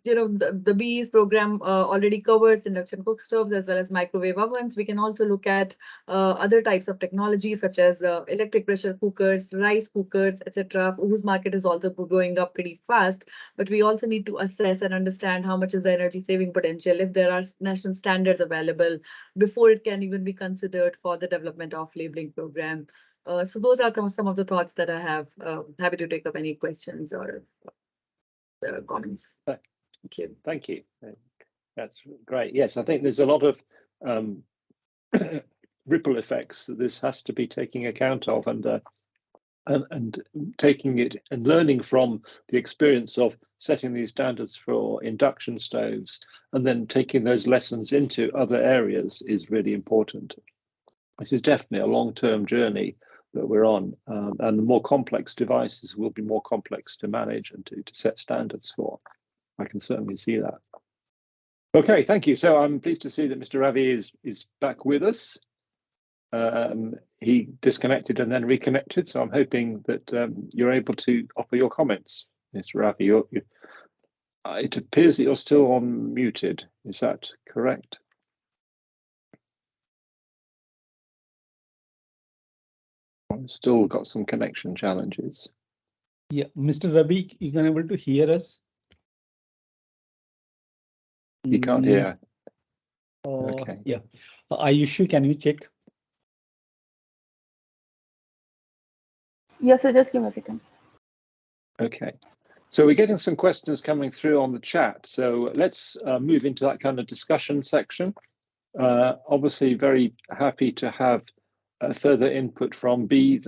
the BE's program already covers induction cook stoves as well as microwave ovens. We can also look at other types of technology such as electric pressure cookers, rice cookers, etc., whose market is also going up pretty fast. But we also need to assess and understand how much is the energy saving potential if there are national standards available before it can even be considered for the development of labeling program. So those are some of the thoughts that I have. Happy to take up any questions or comments. Thank you. Thank you. That's great. Yes, I think there's a lot of ripple effects that this has to be taking account of, and taking it and learning from the experience of setting these standards for induction stoves and then taking those lessons into other areas is really important. This is definitely a long-term journey that we're on, and the more complex devices will be more complex to manage and to set standards for. I can certainly see that. Okay, thank you. So I'm pleased to see that Mr. Ravi is back with us. He disconnected and then reconnected, so I'm hoping that you're able to offer your comments, Mr. Ravi. It appears that you're still unmuted. Is that correct? I've still got some connection challenges. Yeah, Mr. Ravi, you can able to hear us? You can't hear. Okay. Yeah. Ayushi, can you check? Yes, sir, just give me a second. Okay. So we're getting some questions coming through on the chat. So let's move into that kind of discussion section. Obviously, very happy to have further input from B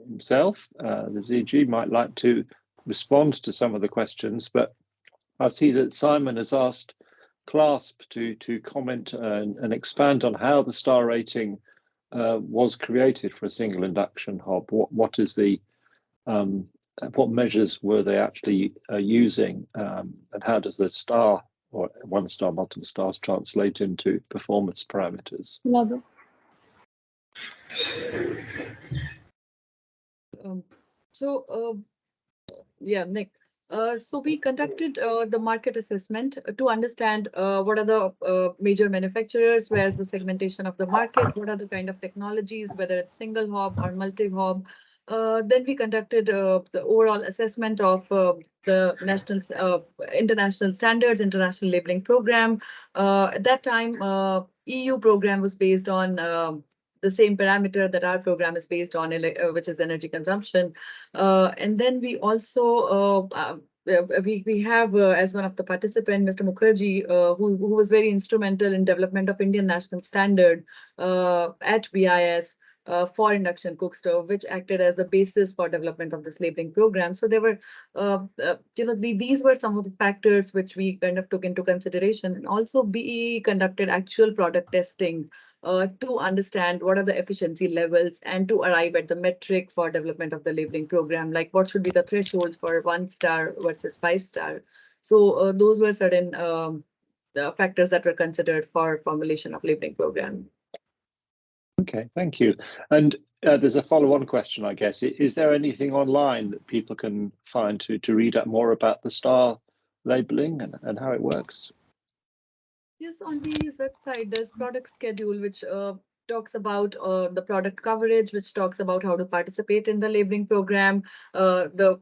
himself. The DG might like to respond to some of the questions, but I see that Simon has asked CLASP to comment and expand on how the star rating was created for a single induction hob. What is the what measures were they actually using, and how does the star or 1 star, multiple stars translate into performance parameters? Yeah, Nick. So we conducted the market assessment to understand what are the major manufacturers, where's the segmentation of the market, what are the kind of technologies, whether it's single hob or multi-hob. Then we conducted the overall assessment of the national, international standards, international labeling program. At that time, EU program was based on the same parameter that our program is based on, which is energy consumption. And then we also, we have as one of the participants, Mr. Mukherjee, who was very instrumental in development of Indian national standard at BIS for induction cookstove, which acted as the basis for development of this labeling program. So there were, these were some of the factors which we kind of took into consideration. And also BE conducted actual product testing to understand what are the efficiency levels and to arrive at the metric for development of the labeling program, like what should be the thresholds for 1 star versus 5 star. So those were certain factors that were considered for formulation of labeling program. Okay, thank you. And there's a follow-on question, I guess. Is there anything online that people can find to read up more about the star labeling and how it works? Yes, on BE's website, there's product schedule, which talks about the product coverage, which talks about how to participate in the labeling program, the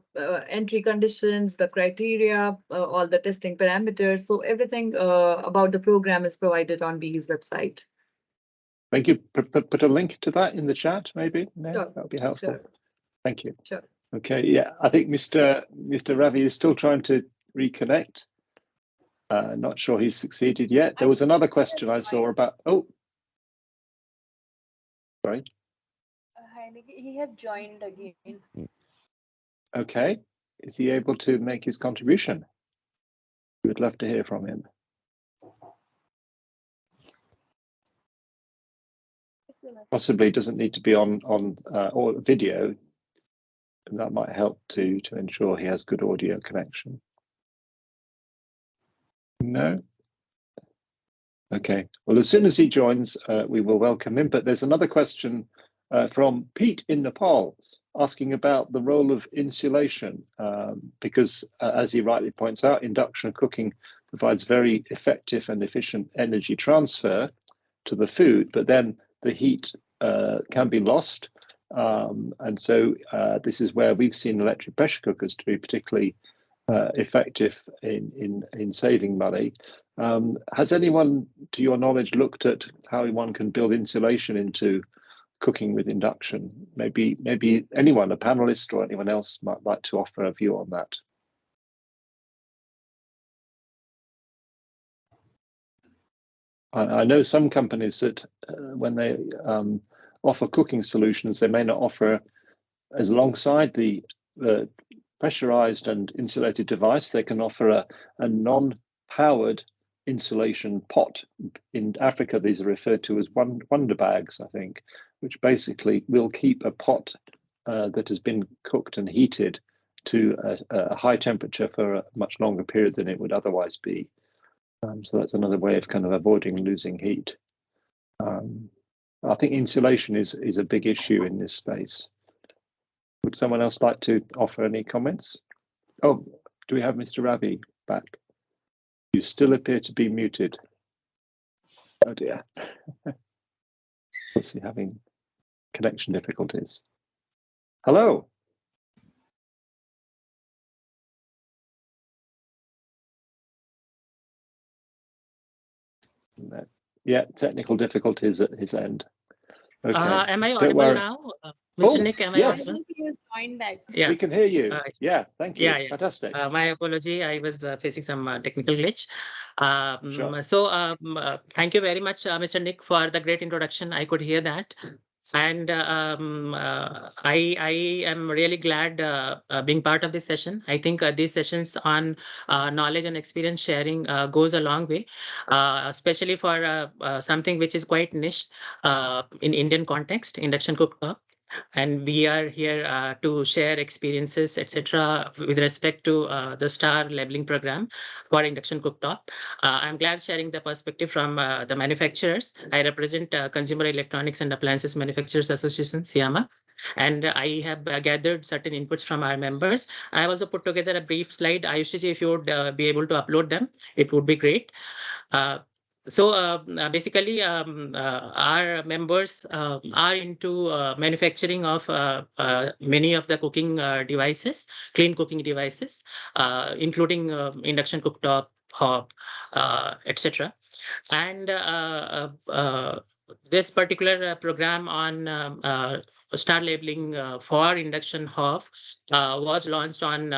entry conditions, the criteria, all the testing parameters. So everything about the program is provided on BE's website. Thank you. Put a link to that in the chat, maybe. No, sure. That would be helpful. Sure. Thank you. Sure. Okay. Yeah, I think Mr. Ravi is still trying to reconnect. Not sure he's succeeded yet. There was another question I saw about, oh, sorry. He have joined again. Okay, is he able to make his contribution? We would love to hear from him. Possibly doesn't need to be on or video, and that might help to ensure he has good audio connection. No. Okay. Well, as soon as he joins, we will welcome him. But there's another question from Pete in Nepal asking about the role of insulation, because as he rightly points out, induction cooking provides very effective and efficient energy transfer to the food, but then the heat can be lost. And so this is where we've seen electric pressure cookers to be particularly effective in saving money. Has anyone, to your knowledge, looked at how one can build insulation into cooking with induction? Maybe anyone, a panelist or anyone else, might like to offer a view on that. I know some companies that when they offer cooking solutions, they may not offer, as alongside the pressurized and insulated device, they can offer a non-powered insulation pot. In Africa, these are referred to as wonder bags, I think, which basically will keep a pot that has been cooked and heated to a high temperature for a much longer period than it would otherwise be. So that's another way of kind of avoiding losing heat. I think insulation is a big issue in this space. Would someone else like to offer any comments? Oh, do we have Mr. Ravi back? You still appear to be muted. Oh dear. Obviously having connection difficulties. Hello. No. Yeah, technical difficulties at his end. Okay. Am I audible now? Mr. Nick, am yes. I audible? Joined back. Yeah. We can hear you. Yeah, thank you. Yeah. Fantastic. My apology, I was facing some technical glitch. Sure. So thank you very much, Mr. Nick, for the great introduction. I could hear that. And I am really glad being part of this session. I think these sessions on knowledge and experience sharing goes a long way, especially for something which is quite niche in Indian context, induction cooktop. And we are here to share experiences, etc., with respect to the STAR labeling program for induction cooktop. I'm glad sharing the perspective from the manufacturers. I represent Consumer Electronics and Appliances Manufacturers Association, SIAMA, and I have gathered certain inputs from our members. I have also put together a brief slide. Ayushi, if you would be able to upload them, it would be great. So basically, our members are into manufacturing of many of the cooking devices, clean cooking devices, including induction cooktop, hob, etc. And this particular program on STAR labeling for induction hob was launched on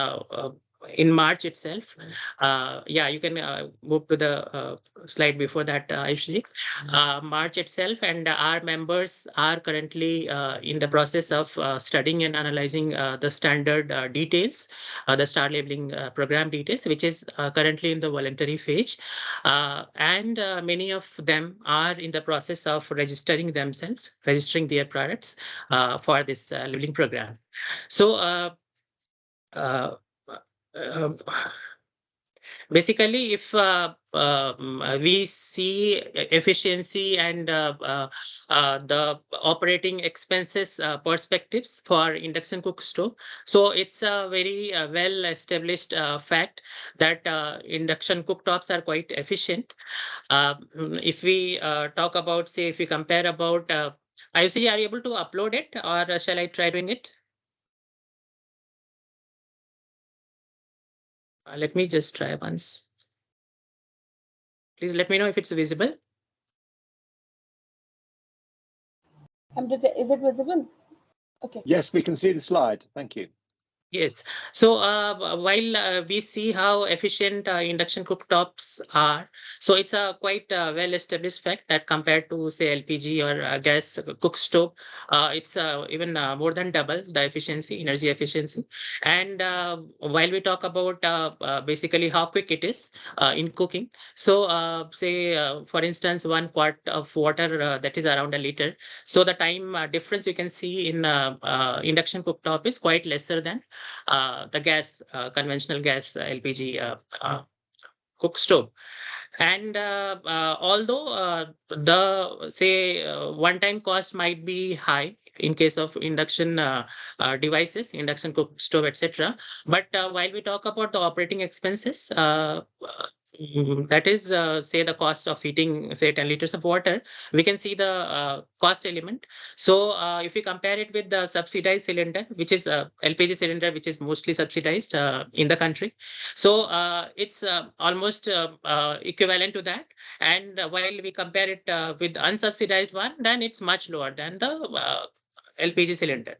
in March itself. Yeah, you can move to the slide before that, Ayushi. March itself, and our members are currently in the process of studying and analyzing the standard details, the STAR labeling program details, which is currently in the voluntary phase. And many of them are in the process of registering themselves, registering their products for this labeling program. So basically, if we see efficiency and the operating expenses perspectives for induction cook stove, so it's a very well established fact that induction cooktops are quite efficient. If we talk about, say, if we compare about, Ayushi, are you able to upload it, or shall I try doing it? Let me just try once. Please let me know if it's visible. Is it visible? Okay. Yes, we can see the slide. Thank you. Yes. So while we see how efficient induction cooktops are, so it's a quite well-established fact that compared to say LPG or gas cook stove, it's even more than double the efficiency, energy efficiency. And while we talk about basically how quick it is in cooking, so say for instance 1 quart of water that is around a liter. So the time difference you can see in induction cooktop is quite lesser than the gas, conventional gas LPG cook stove. And although the say one-time cost might be high in case of induction devices, induction cook stove, etc. But while we talk about the operating expenses, that is say the cost of heating say 10 liters of water, we can see the cost element. So if we compare it with the subsidized cylinder, which is a LPG cylinder, which is mostly subsidized in the country, so it's almost equivalent to that. And while we compare it with unsubsidized one, then it's much lower than the LPG cylinder,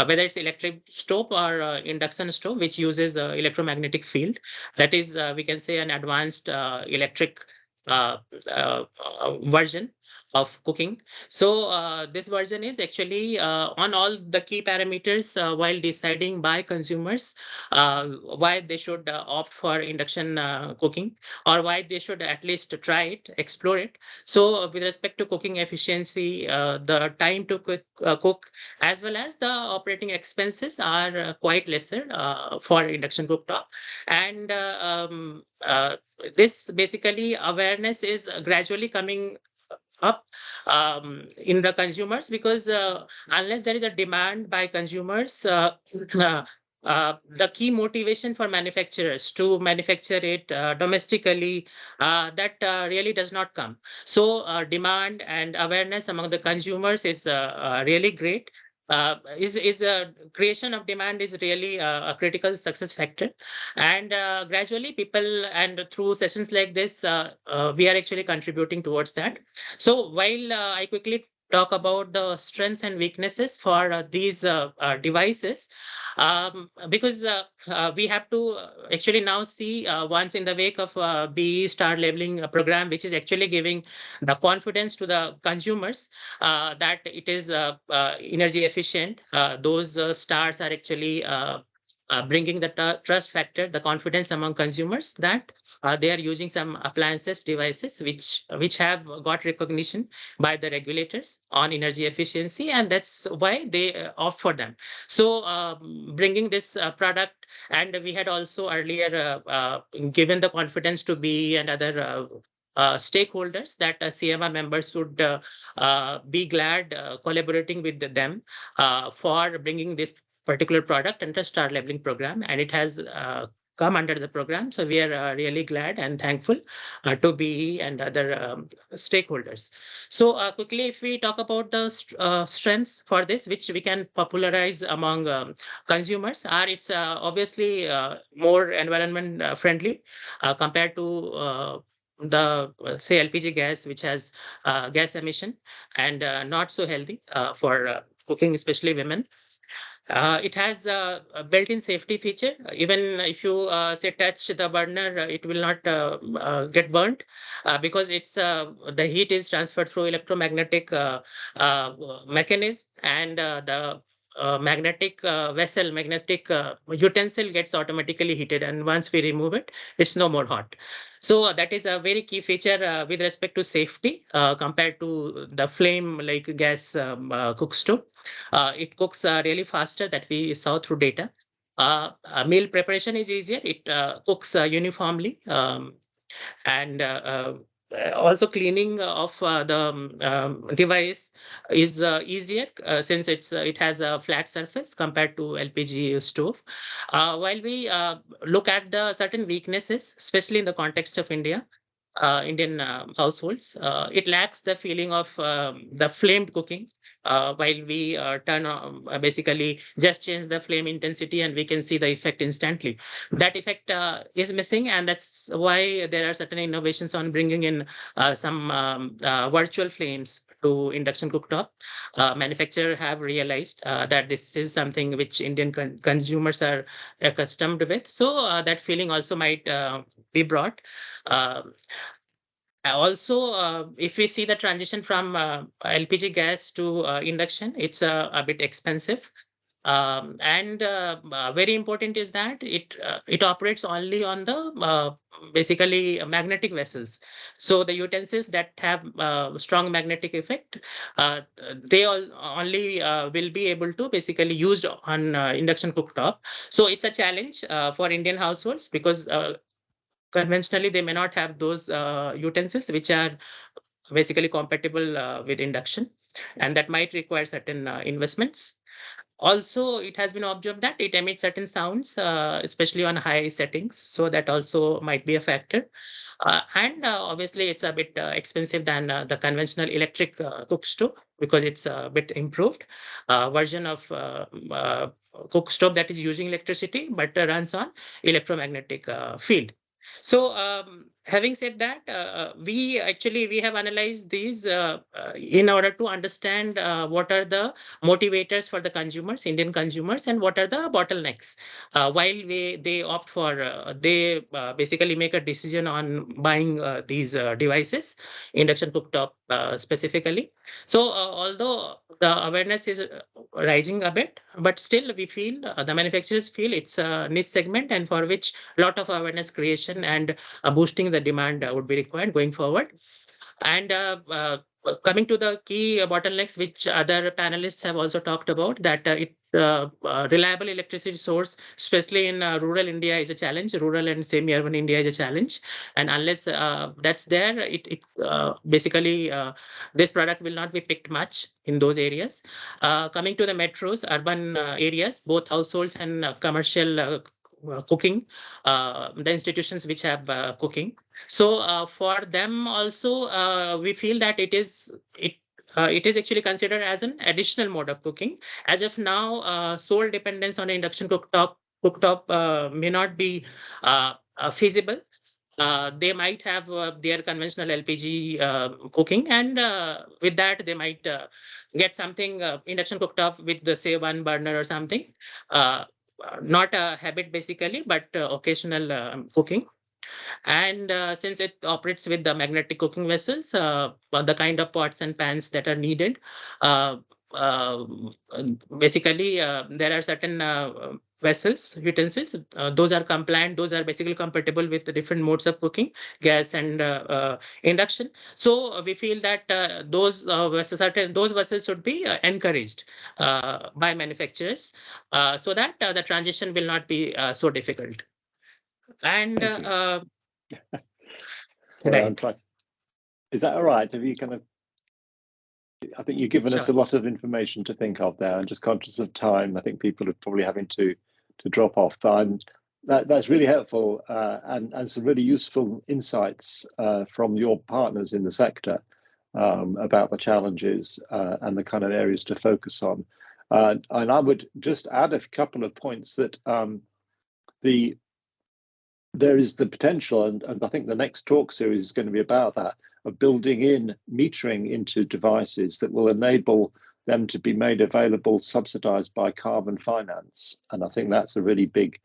whether it's electric stove or induction stove, which uses the electromagnetic field. That is, we can say, an advanced electric uh, version of cooking. So this version is actually on all the key parameters while deciding by consumers why they should opt for induction cooking, or why they should at least try it, explore it. So with respect to cooking efficiency, the time to cook as well as the operating expenses are quite lesser for induction cooktop. And this basically awareness is gradually coming up in the consumers, because unless there is a demand by consumers, the key motivation for manufacturers to manufacture it domestically, that really does not come. So demand and awareness among the consumers is really great. Is the creation of demand is really a critical success factor. And gradually people, and through sessions like this, we are actually contributing towards that. So while I quickly talk about the strengths and weaknesses for these devices, because we have to actually now see once in the wake of BE star labeling program, which is actually giving the confidence to the consumers that it is energy efficient. Those stars are actually bringing the trust factor, the confidence among consumers that they are using some appliances, devices which have got recognition by the regulators on energy efficiency, and that's why they opt for them. So bringing this product, and we had also earlier given the confidence to be and other stakeholders that CMR members would be glad collaborating with them for bringing this particular product under star labeling program, and it has come under the program. So we are really glad and thankful to BE and other stakeholders. So quickly, if we talk about the strengths for this, which we can popularize among consumers, are it's obviously more environment friendly compared to the say LPG gas, which has gas emission and not so healthy for cooking, especially women. It has a built-in safety feature. Even if you say touch the burner, it will not get burnt because it's the heat is transferred through electromagnetic mechanism, and the magnetic vessel, magnetic utensil gets automatically heated, and once we remove it, it's no more hot. So that is a very key feature with respect to safety compared to the flame like gas cook stove. It cooks really faster, that we saw through data. Meal preparation is easier. It cooks uniformly. And also cleaning of the device is easier since it has a flat surface compared to LPG stove. While we look at the certain weaknesses, especially in the context of Indian households, it lacks the feeling of the flamed cooking. While we turn on, basically just change the flame intensity and we can see the effect instantly. That effect is missing, and that's why there are certain innovations on bringing in some virtual flames to induction cooktop. Manufacturers have realized that this is something which Indian consumers are accustomed with. So that feeling also might be brought. Also, if we see the transition from LPG gas to induction, it's a bit expensive. And very important is that it operates only on the basically magnetic vessels. So the utensils that have strong magnetic effect, they all only will be able to basically used on induction cooktop. So it's a challenge for Indian households because conventionally they may not have those utensils which are basically compatible with induction, and that might require certain investments. Also, it has been observed that it emits certain sounds, especially on high settings. So that also might be a factor. And obviously, it's a bit expensive than the conventional electric cook stove because it's a bit improved version of cook stove that is using electricity but runs on electromagnetic field. So having said that, we have analyzed these in order to understand what are the motivators for the consumers, Indian consumers, and what are the bottlenecks while they opt for, they basically make a decision on buying these devices, induction cooktop specifically. So although the awareness is rising a bit, but still we feel the manufacturers feel it's a niche segment and for which a lot of awareness creation and boosting the demand would be required going forward. And coming to the key bottlenecks, which other panelists have also talked about, that reliable electricity source, especially in rural India, is a challenge. Rural and semi-urban India is a challenge, and unless that's there, basically this product will not be picked much in those areas. Coming to the metros, urban areas, both households and commercial cooking, the institutions which have cooking. So for them also, we feel that it is actually considered as an additional mode of cooking. As of now, sole dependence on an induction cooktop may not be feasible. They might have their conventional LPG cooking, and with that they might get something induction cooktop with the say one burner or something. Not a habit basically, but occasional cooking. And since it operates with the magnetic cooking vessels, the kind of pots and pans that are needed, uh, uh, basically there are certain vessels, utensils, those are compliant, those are basically compatible with the different modes of cooking, gas and induction. So we feel that those vessels should be encouraged by manufacturers so that the transition will not be so difficult. And Well, is that all right? Have you kind of? I think you've given us a lot of information to think of there, and just conscious of time, I think people are probably having to drop off. But that's really helpful and some really useful insights from your partners in the sector about the challenges and the kind of areas to focus on. And I would just add a couple of points that there is the potential, and I think the next talk series is going to be about that, of building in metering into devices that will enable them to be made available, subsidized by carbon finance. And I think that's a really big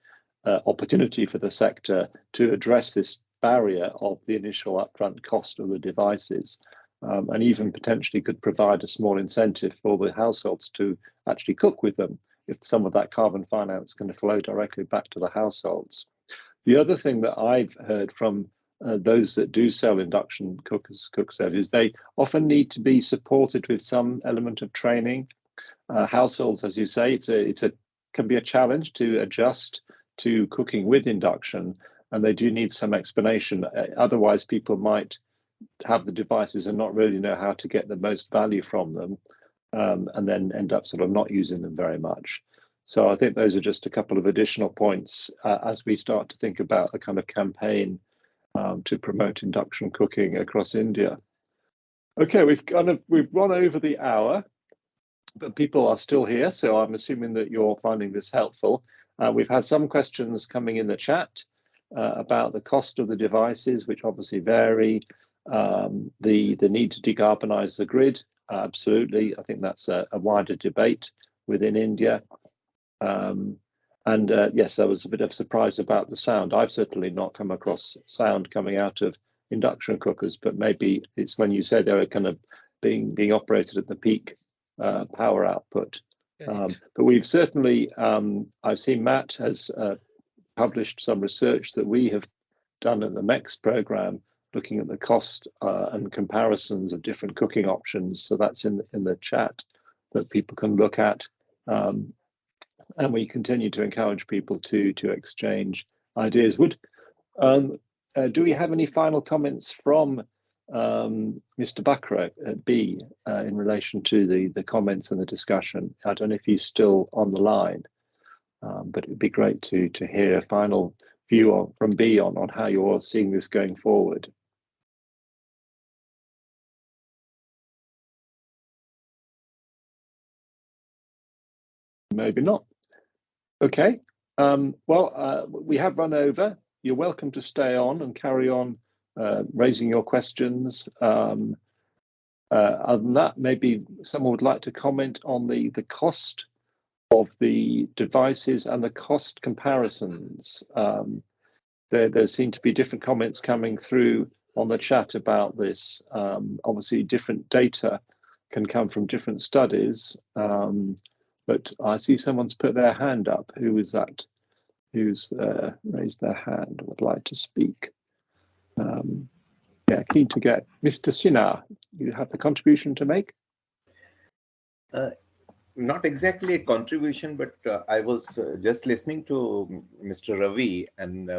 opportunity for the sector to address this barrier of the initial upfront cost of the devices, and even potentially could provide a small incentive for the households to actually cook with them if some of that carbon finance can flow directly back to the households. The other thing that I've heard from those that do sell induction cookstoves is they often need to be supported with some element of training. Households, as you say, can be a challenge to adjust to cooking with induction, and they do need some explanation. Otherwise, people might have the devices and not really know how to get the most value from them, and then end up sort of not using them very much. So I think those are just a couple of additional points as we start to think about the kind of campaign to promote induction cooking across India. Okay, we've run over the hour, but people are still here, so I'm assuming that you're finding this helpful. We've had some questions coming in the chat about the cost of the devices, which obviously vary, the need to decarbonize the grid, absolutely. I think that's a wider debate within India. And yes, there was a bit of surprise about the sound. I've certainly not come across sound coming out of induction cookers, but maybe it's when you say they're kind of being operated at the peak power output. But we've certainly, I've seen Matt has published some research that we have done in the MECS program, looking at the cost and comparisons of different cooking options. So that's in the chat that people can look at. And we continue to encourage people to exchange ideas. Do we have any final comments from Mr. Bakra at B in relation to the comments and the discussion? I don't know if he's still on the line, but it'd be great to hear a final view from B on how you're seeing this going forward. Maybe not. Okay. Well, we have run over. You're welcome to stay on and carry on raising your questions. Other than that, maybe someone would like to comment on the cost of the devices and the cost comparisons. There seem to be different comments coming through on the chat about this. Obviously, different data can come from different studies. But I see someone's put their hand up. Who is that? Who's raised their hand, would like to speak? Yeah, keen to get Mr. Sinha. You have a contribution to make? Not exactly a contribution, but I was just listening to Mr. Ravi, and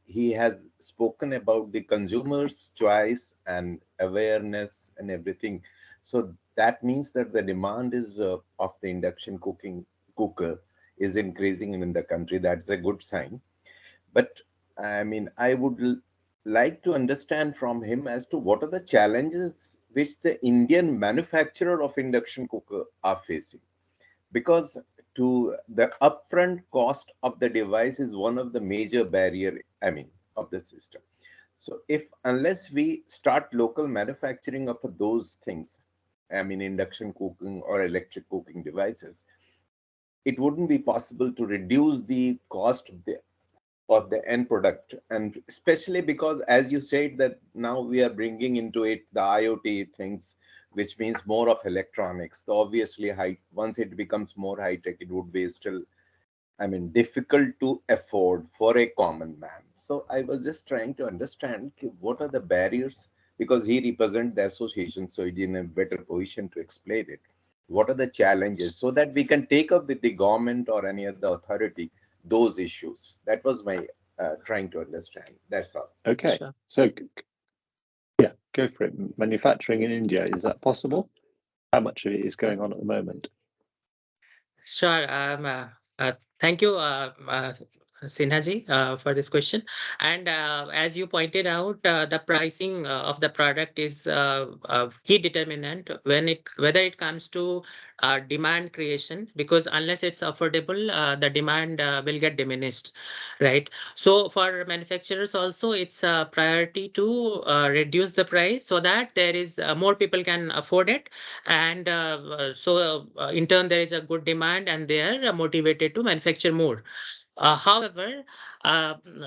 he has spoken about the consumer's choice and awareness and everything. So that means that the demand is of the induction cooker is increasing in the country. That's a good sign. But I mean, I would like to understand from him as to what are the challenges which the Indian manufacturer of induction cooker are facing. Because to the upfront cost of the device is one of the major barrier, of the system. So unless we start local manufacturing of those things, induction cooking or electric cooking devices, it wouldn't be possible to reduce the cost of the end product. And especially because, as you said, that now we are bringing into it the IoT things, which means more of electronics. So obviously, once it becomes more high-tech, it would be still, difficult to afford for a common man. So I was just trying to understand what are the barriers, because he represents the association, so he's in a better position to explain it. What are the challenges so that we can take up with the government or any other authority those issues? That was my trying to understand. That's all. Okay. Sure. So, yeah, go for it. Manufacturing in India, is that possible? How much of it is going on at the moment? Sure. Thank you, Sinhaji, for this question. And as you pointed out, the pricing of the product is a key determinant whether it comes to demand creation, because unless it's affordable, the demand will get diminished, right? So for manufacturers also, it's a priority to reduce the price so that there is more people can afford it, and so in turn there is a good demand and they are motivated to manufacture more. However,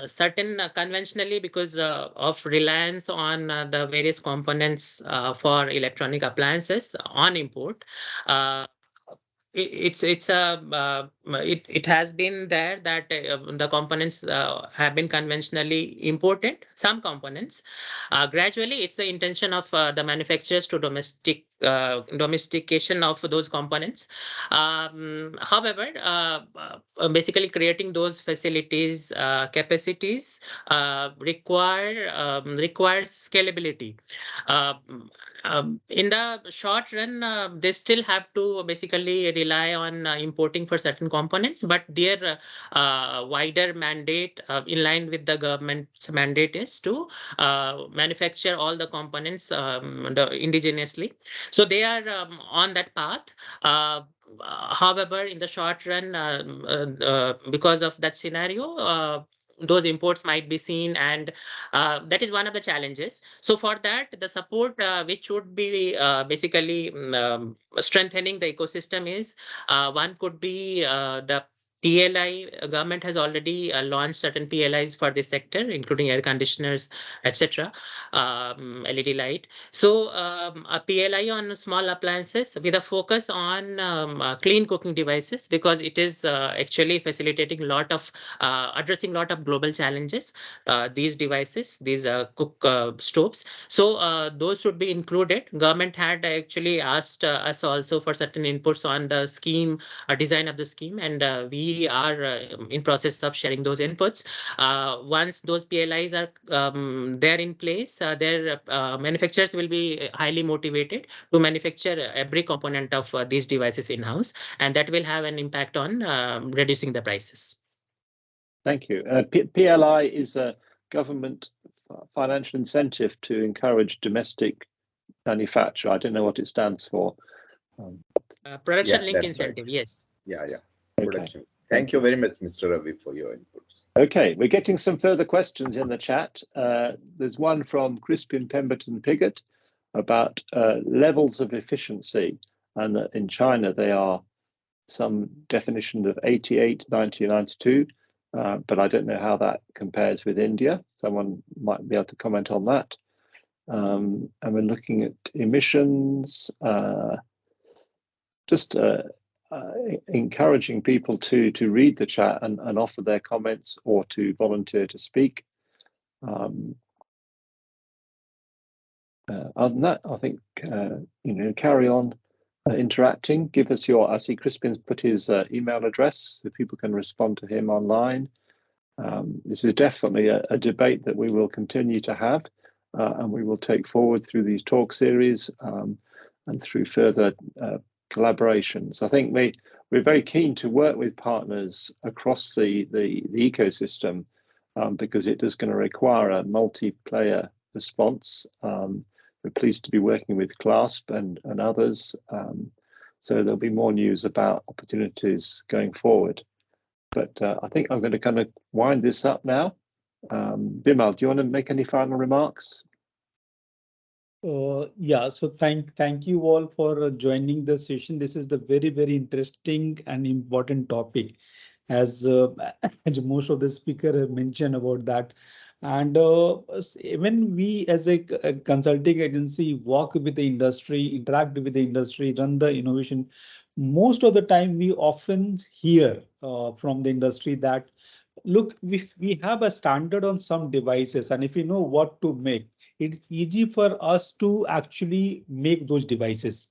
certain conventionally, because of reliance on the various components for electronic appliances on import, it has been there that the components have been conventionally imported, some components. Gradually, it's the intention of the manufacturers to domestication of those components. However, basically creating those facilities, capacities requires scalability. In the short run, they still have to basically rely on importing for certain components, but their wider mandate in line with the government's mandate is to manufacture all the components indigenously. So they are on that path. However, in the short run, because of that scenario, those imports might be seen, and that is one of the challenges. So for that, the support which would be basically strengthening the ecosystem is one could be the PLI. Government has already launched certain PLIs for this sector, including air conditioners, etc., LED light. So a PLI on small appliances with a focus on clean cooking devices, because it is actually facilitating a lot of addressing a lot of global challenges. These devices, these cook stoves. So those should be included. Government had actually asked us also for certain inputs on the scheme, design of the scheme, and we are in process of sharing those inputs. Once those PLIs are there in place, their manufacturers will be highly motivated to manufacture every component of these devices in-house, and that will have an impact on reducing the prices. Thank you. PLI is a government financial incentive to encourage domestic manufacture. I don't know what it stands for. Production link that's right. incentive, yes. Yeah. Okay. Production. Thank you very much, Mr. Ravi, for your inputs. Okay, we're getting some further questions in the chat. There's one from Crispin Pemberton Piggott about levels of efficiency, and in China they are some definition of 88, 90, 92, but I don't know how that compares with India. Someone might be able to comment on that. And we're looking at emissions, just encouraging people to read the chat and offer their comments or to volunteer to speak. Other than that, I think carry on interacting. Give us your. I see Crispin's put his email address, so people can respond to him online. This is definitely a debate that we will continue to have, and we will take forward through these talk series and through further collaborations. I think we're very keen to work with partners across the ecosystem because it is going to require a multiplayer response. We're pleased to be working with CLASP and others. So there'll be more news about opportunities going forward. But I think I'm going to kind of wind this up now. Bimal, do you want to make any final remarks? Yeah, so thank you all for joining the session. This is the very interesting and important topic, as most of the speaker have mentioned about that. And when we as a consulting agency work with the industry, interact with the industry, run the innovation, most of the time we often hear from the industry that, look, we have a standard on some devices, and if we know what to make, it's easy for us to actually make those devices.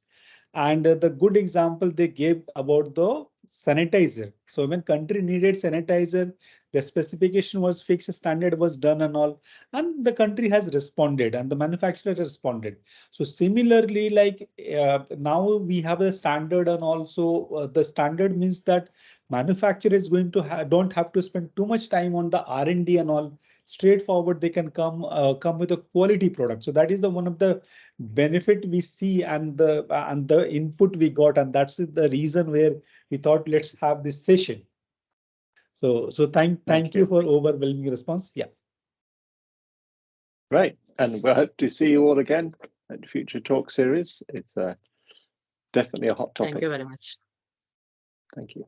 And the good example they gave about the sanitizer. So when country needed sanitizer, the specification was fixed, standard was done and all, and the country has responded and the manufacturer responded. So similarly, like now we have a standard, and also the standard means that manufacturer is going to don't have to spend too much time on the R&D and all. Straightforward, they can come with a quality product. So that is the one of the benefit we see, and the input we got, and that's the reason where we thought let's have this session. So thank you for overwhelming response. Yeah. Great, and we'll hope to see you all again at future talk series. It's definitely a hot topic. Thank you very much. Thank you.